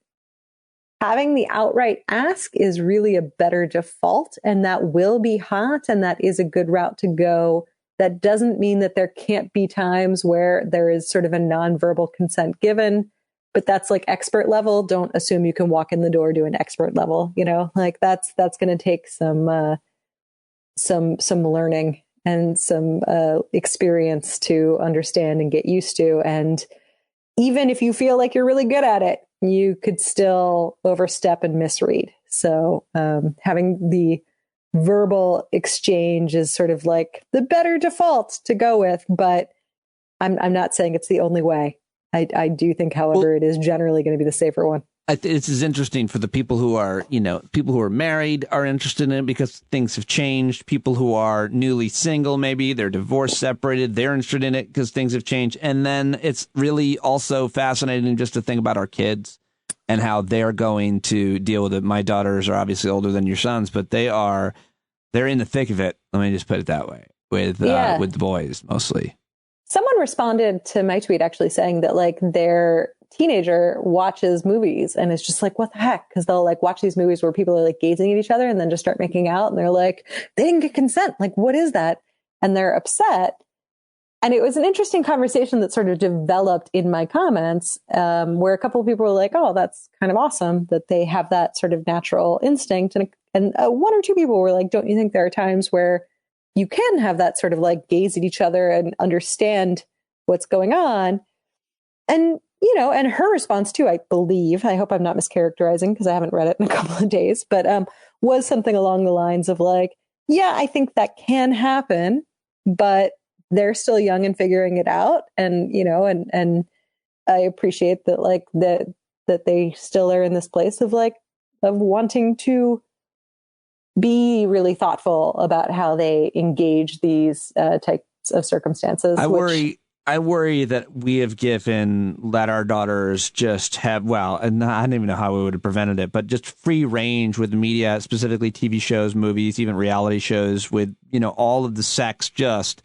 having the outright ask is really a better default, and that will be hot, and that is a good route to go. That doesn't mean that there can't be times where there is sort of a nonverbal consent given, but that's like expert level. Don't assume you can walk in the door to an expert level, like that's going to take some learning and some experience to understand and get used to. And even if you feel like you're really good at it, you could still overstep and misread. So having the verbal exchange is sort of like the better default to go with, but I'm not saying it's the only way. I do think, however, it is generally going to be the safer one. This is interesting for the people who are, people who are married are interested in it because things have changed. People who are newly single, maybe they're divorced, separated, they're interested in it because things have changed. And then it's really also fascinating just to think about our kids and how they're going to deal with it. My daughters are obviously older than your sons, but they're in the thick of it. Let me just put it that way with the boys mostly. Someone responded to my tweet actually saying that like their teenager watches movies and it's just like, what the heck? Because they'll like watch these movies where people are like gazing at each other and then just start making out. And they're like, they didn't get consent. Like, what is that? And they're upset. And it was an interesting conversation that sort of developed in my comments, where a couple of people were like, oh, that's kind of awesome that they have that sort of natural instinct. And one or two people were like, don't you think there are times where you can have that sort of like gaze at each other and understand what's going on. And, you know, and her response too, I believe, I hope I'm not mischaracterizing because I haven't read it in a couple of days, but was something along the lines of like, yeah, I think that can happen, but they're still young and figuring it out. And, you know, and I appreciate that, like that they still are in this place of like, of wanting to be really thoughtful about how they engage these types of circumstances. I worry that we have let our daughters just have, well, and I don't even know how we would have prevented it, but just free range with media, specifically TV shows, movies, even reality shows with, you know, all of the sex just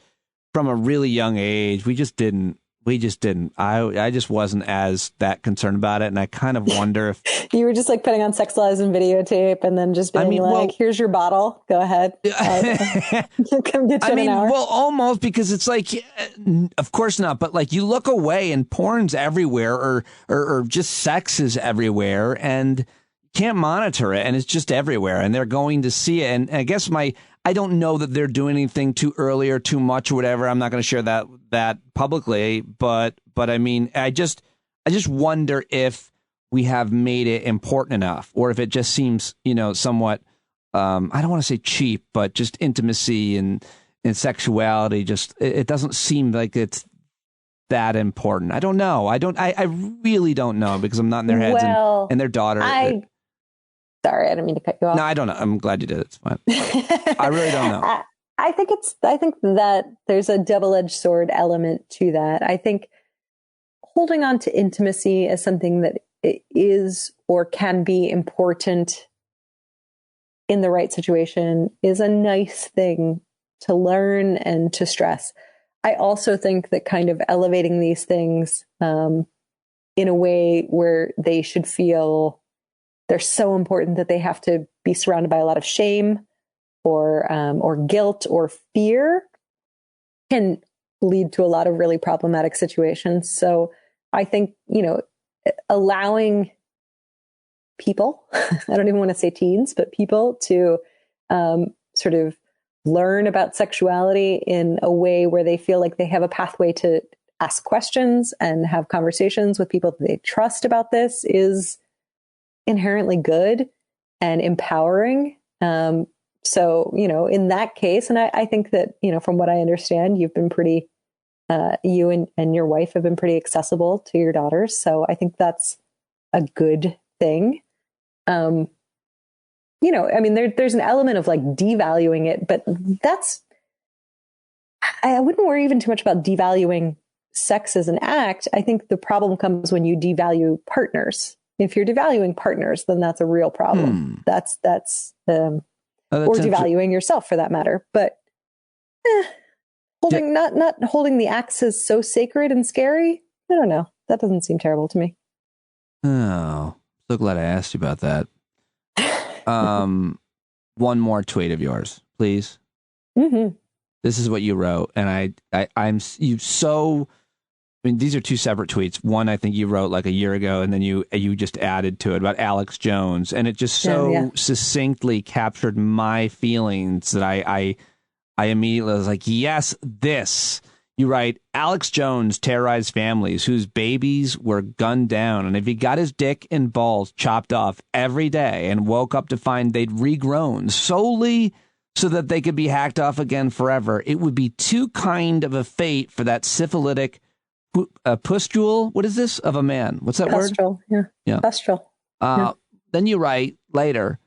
from a really young age. We just didn't. I just wasn't as that concerned about it. And I kind of wonder if you were just like putting on Sex Lies and videotape and then just being here's your bottle. Go ahead. Come get you in an hour. Well, almost, because it's like, of course not. But like you look away and porn's everywhere or just sex is everywhere and you can't monitor it. And it's just everywhere and they're going to see it. And I guess I don't know that they're doing anything too early or too much or whatever. I'm not going to share that publicly, but I mean, I just wonder if we have made it important enough, or if it just seems, you know, somewhat, I don't want to say cheap, but just intimacy and sexuality. Just it doesn't seem like it's that important. I don't know. I really don't know because I'm not in their heads and their daughter. Sorry, I didn't mean to cut you off. No, I don't know. I'm glad you did. It's fine. I really don't know. I think that there's a double-edged sword element to that. I think holding on to intimacy as something that is or can be important in the right situation is a nice thing to learn and to stress. I also think that kind of elevating these things in a way where they should feel they're so important that they have to be surrounded by a lot of shame or guilt or fear can lead to a lot of really problematic situations. So I think, you know, allowing people, I don't even want to say teens, but people to sort of learn about sexuality in a way where they feel like they have a pathway to ask questions and have conversations with people that they trust about this is inherently good and empowering. So, you know, in that case, and I think that, you know, from what I understand, you've been pretty, you and your wife have been pretty accessible to your daughters. So I think that's a good thing. You know, I mean, there's an element of like devaluing it, but I wouldn't worry even too much about devaluing sex as an act. I think the problem comes when you devalue partners. If you're devaluing partners, then that's a real problem. That's or devaluing yourself for that matter. But not holding the axe as so sacred and scary. I don't know. That doesn't seem terrible to me. Oh, so glad I asked you about that. One more tweet of yours, please. Mm-hmm. This is what you wrote, and I mean, these are two separate tweets. One, I think you wrote like a year ago, and then you just added to it about Alex Jones, and it just so succinctly captured my feelings that I immediately was like, yes, this. You write, Alex Jones terrorized families whose babies were gunned down, and if he got his dick and balls chopped off every day and woke up to find they'd regrown solely so that they could be hacked off again forever, it would be too kind of a fate for that syphilitic pustule. What is this of a man? What's that Pustule, word? Yeah. Pustule. Then you write later,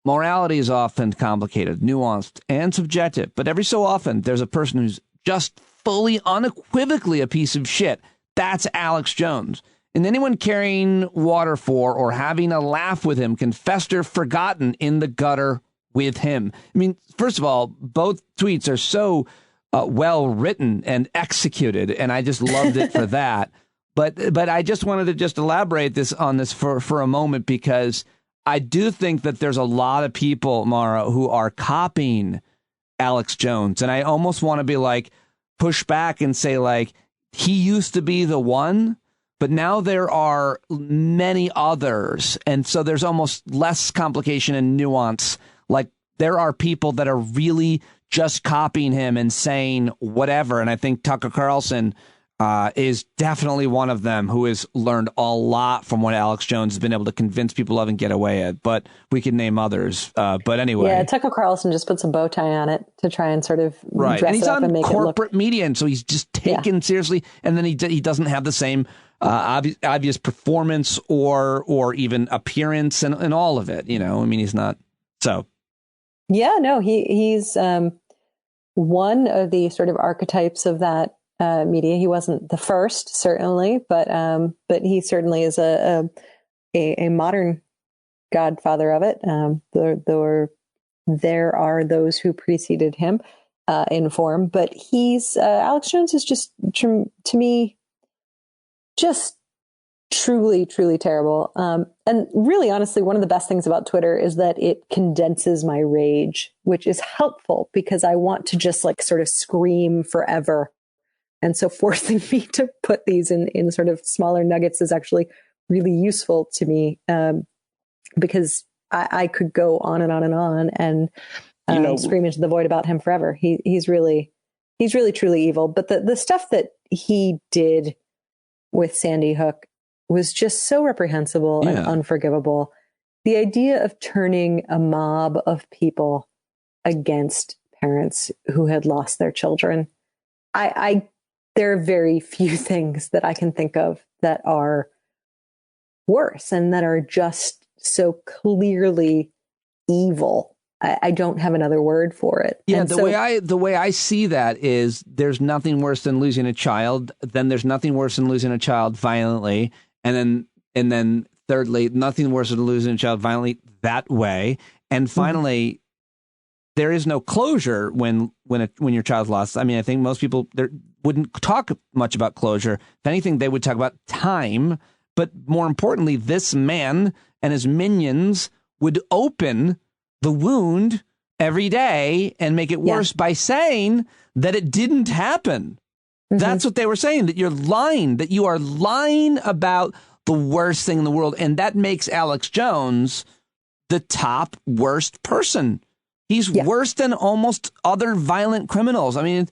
morality is often complicated, nuanced, and subjective, but every so often there's a person who's just fully unequivocally a piece of shit. That's Alex Jones. And anyone carrying water for or having a laugh with him can fester forgotten in the gutter with him. I mean, first of all, both tweets are so well written and executed, and I just loved it for that. But I just wanted to just elaborate on this for a moment, because I do think that there's a lot of people, Maura, who are copying Alex Jones, and I almost want to be like, push back and say, like, he used to be the one, but now there are many others, and so there's almost less complication and nuance. Like, there are people that are really just copying him and saying whatever. And I think Tucker Carlson is definitely one of them who has learned a lot from what Alex Jones has been able to convince people of and get away at. But we can name others. But anyway. Yeah, Tucker Carlson just puts a bow tie on it to try and sort of right. dress And he's it up on and make corporate it look... media, and so he's just taken seriously. And then he doesn't have the same obvious performance or even appearance and all of it. I mean, he's not so. Yeah, no, he's one of the sort of archetypes of that media. He wasn't the first, certainly, but he certainly is a modern godfather of it. There are those who preceded him in form, but Alex Jones is just, to me, just truly, truly terrible. And really, honestly, one of the best things about Twitter is that it condenses my rage, which is helpful because I want to just sort of scream forever. And so forcing me to put these in sort of smaller nuggets is actually really useful to me because I could go on and on and on and scream into the void about him forever. He's really truly evil. But the stuff that he did with Sandy Hook was just so reprehensible and unforgivable. The idea of turning a mob of people against parents who had lost their children. There are very few things that I can think of that are worse and that are just so clearly evil. I don't have another word for it. Yeah, the way I see that is there's nothing worse than losing a child. Then there's nothing worse than losing a child violently, and then thirdly, nothing worse than losing a child violently that way. And finally, there is no closure when your child's lost. I mean, I think most people wouldn't talk much about closure. If anything, they would talk about time. But more importantly, this man and his minions would open the wound every day and make it worse by saying that it didn't happen. That's what they were saying, that you're lying, that you are lying about the worst thing in the world. And that makes Alex Jones the top worst person. He's worse than almost other violent criminals. I mean,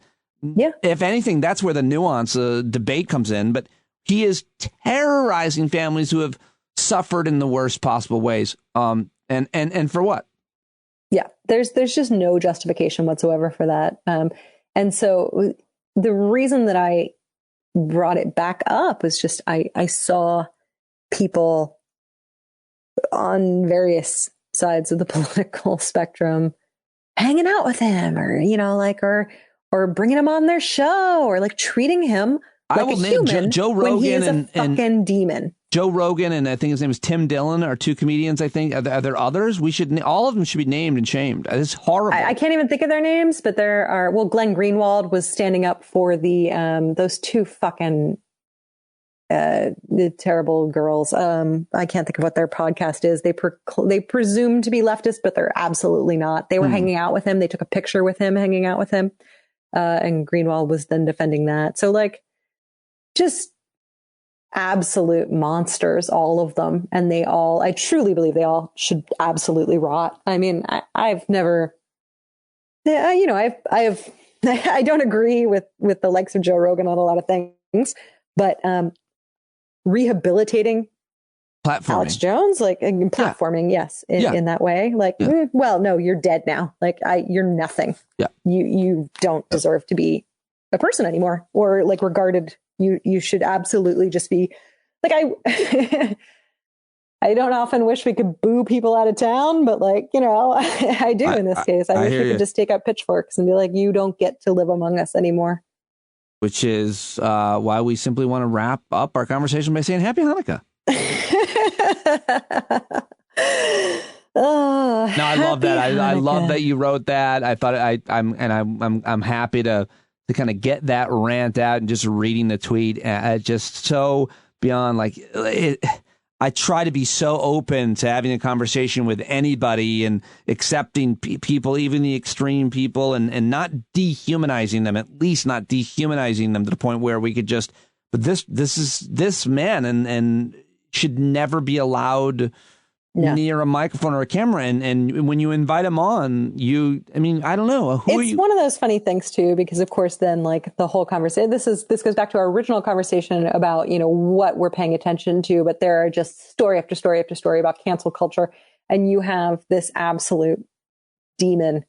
if anything, that's where the nuance debate comes in. But he is terrorizing families who have suffered in the worst possible ways. And for what? Yeah, there's just no justification whatsoever for that. And so the reason that I brought it back up was just I saw people on various sides of the political spectrum hanging out with him or bringing him on their show or treating him like a human Joe Rogan when he is a fucking demon. Joe Rogan and I think his name is Tim Dillon are two comedians. I think are there others? All of them should be named and shamed. It's horrible. I can't even think of their names, but there are. Well, Glenn Greenwald was standing up for those two fucking the terrible girls. I can't think of what their podcast is. They presume to be leftist, but they're absolutely not. They were hanging out with him. They took a picture with him hanging out with him, and Greenwald was then defending that. So just absolute monsters, all of them. And I truly believe they all should absolutely rot. I mean, I've never, I don't agree with the likes of Joe Rogan on a lot of things, but rehabilitating Alex Jones, platforming, yes, in that way, well, no, you're dead now. You're nothing. Yeah. You don't deserve to be a person anymore or regarded. You should absolutely just be I don't often wish we could boo people out of town, but I do in this case. I wish we could just take out pitchforks and be like, you don't get to live among us anymore. Which is why we simply want to wrap up our conversation by saying Happy Hanukkah. No, I love that. I love that you wrote that. I thought I'm happy to kind of get that rant out and just reading the tweet. Just so beyond I try to be so open to having a conversation with anybody and accepting people, even the extreme people, and not dehumanizing them, at least not dehumanizing them to the point where we could just, but this man and should never be allowed near a microphone or a camera. And when you invite them on, I don't know. It's one of those funny things, too, because, of course, then like the whole conversation, this goes back to our original conversation about, what we're paying attention to. But there are just story after story after story about cancel culture. And you have this absolute demon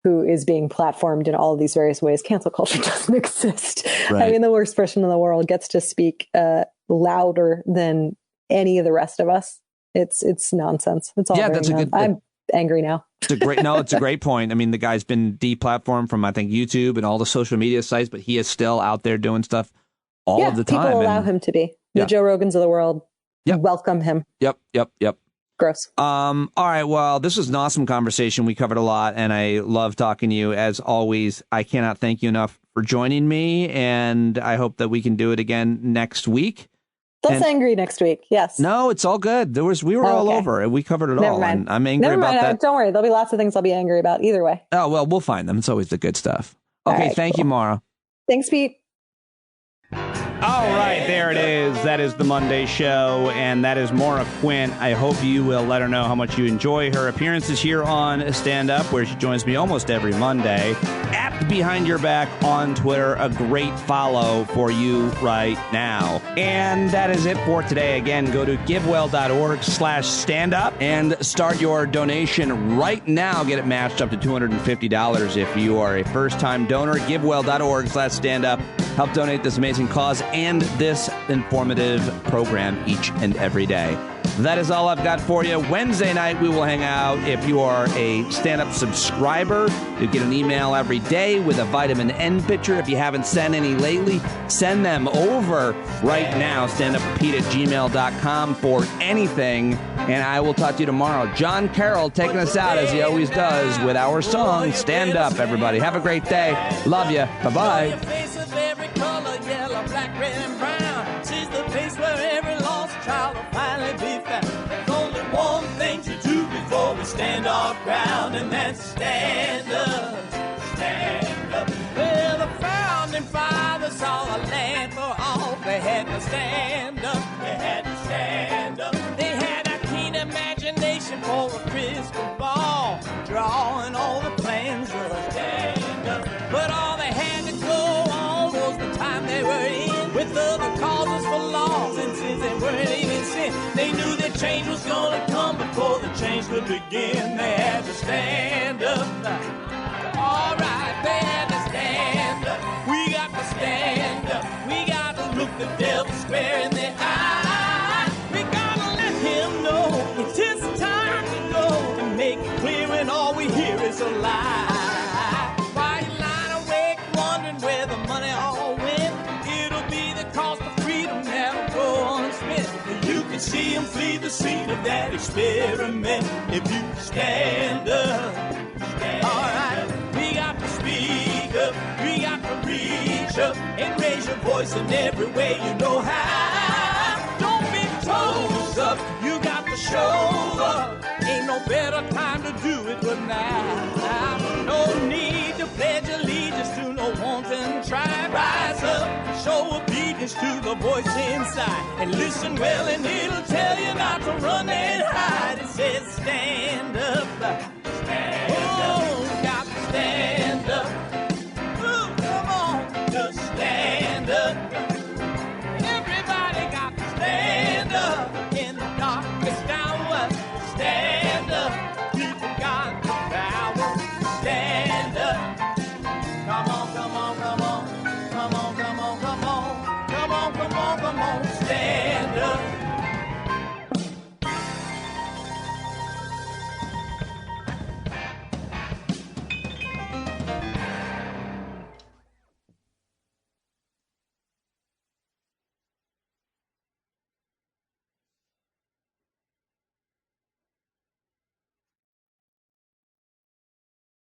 who is being platformed in all of these various ways. Cancel culture doesn't exist. Right. I mean, the worst person in the world gets to speak louder than any of the rest of us. It's nonsense. It's all that's a good. I'm angry now. It's a great point. I mean, the guy's been deplatformed from, I think, YouTube and all the social media sites, but he is still out there doing stuff all of the time. People allow him to be. The Joe Rogans of the world welcome him. Yep. Gross. All right. Well, this was an awesome conversation. We covered a lot, and I love talking to you. As always, I cannot thank you enough for joining me, and I hope that we can do it again next week. Less angry next week. Yes. No, it's all good. We were all over it. We covered it all. Mind. And I'm angry about that. Don't worry. There'll be lots of things I'll be angry about either way. Oh, well, we'll find them. It's always the good stuff. Okay. Thank you, Maura. Thanks, Pete. All right, there it is. That is the Monday show, and that is Maura Quint. I hope you will let her know how much you enjoy her appearances here on Stand Up, where she joins me almost every Monday. At Behind Your Back on Twitter, a great follow for you right now. And that is it for today. Again, go to givewell.org/standup and start your donation right now. Get it matched up to $250 if you are a first-time donor. Givewell.org/standup. Help donate this amazing cause and this informative program each and every day. That is all I've got for you. Wednesday night, we will hang out. If you are a stand-up subscriber, you get an email every day with a vitamin N picture. If you haven't sent any lately, send them over right now. standuppete@gmail.com for anything. And I will talk to you tomorrow. John Carroll taking us out, as he always does, with our song, Stand Up, everybody. Have a great day. Love you. Bye-bye. Color, yellow, black, red, and brown. She's the place where every lost child will finally be found. There's only one thing to do before we stand our ground, and that's stand up, stand up. Well, the founding fathers saw a land for all. They had to stand up, they had to stand up. They had a keen imagination for a crystal ball, drawing all the plans of a stand up. But all they had to go on was the time they were in, with other causes for laws, and since they weren't even sin, they knew that change was gonna come before the change could begin. They had to stand up. All right, they had to stand up. We got to stand up. We got to look the devil square in the eye. We gotta let him know it's his time to go, and make it clear when all we hear is a lie. Why you lying awake wondering where the money all went? It'll be the cost of freedom that'll go unspent. You can see him flee the scene of that experiment if you stand up. All right, we got to speak up. We got to reach up and raise your voice in every way you know how. Don't be toes up. You got to show up. Ain't no better time to do it but now. No need to pledge allegiance to no wanton tribe. Rise up, show obedience to the voice inside, and listen well, and it'll tell you not to run and hide. It says stand up.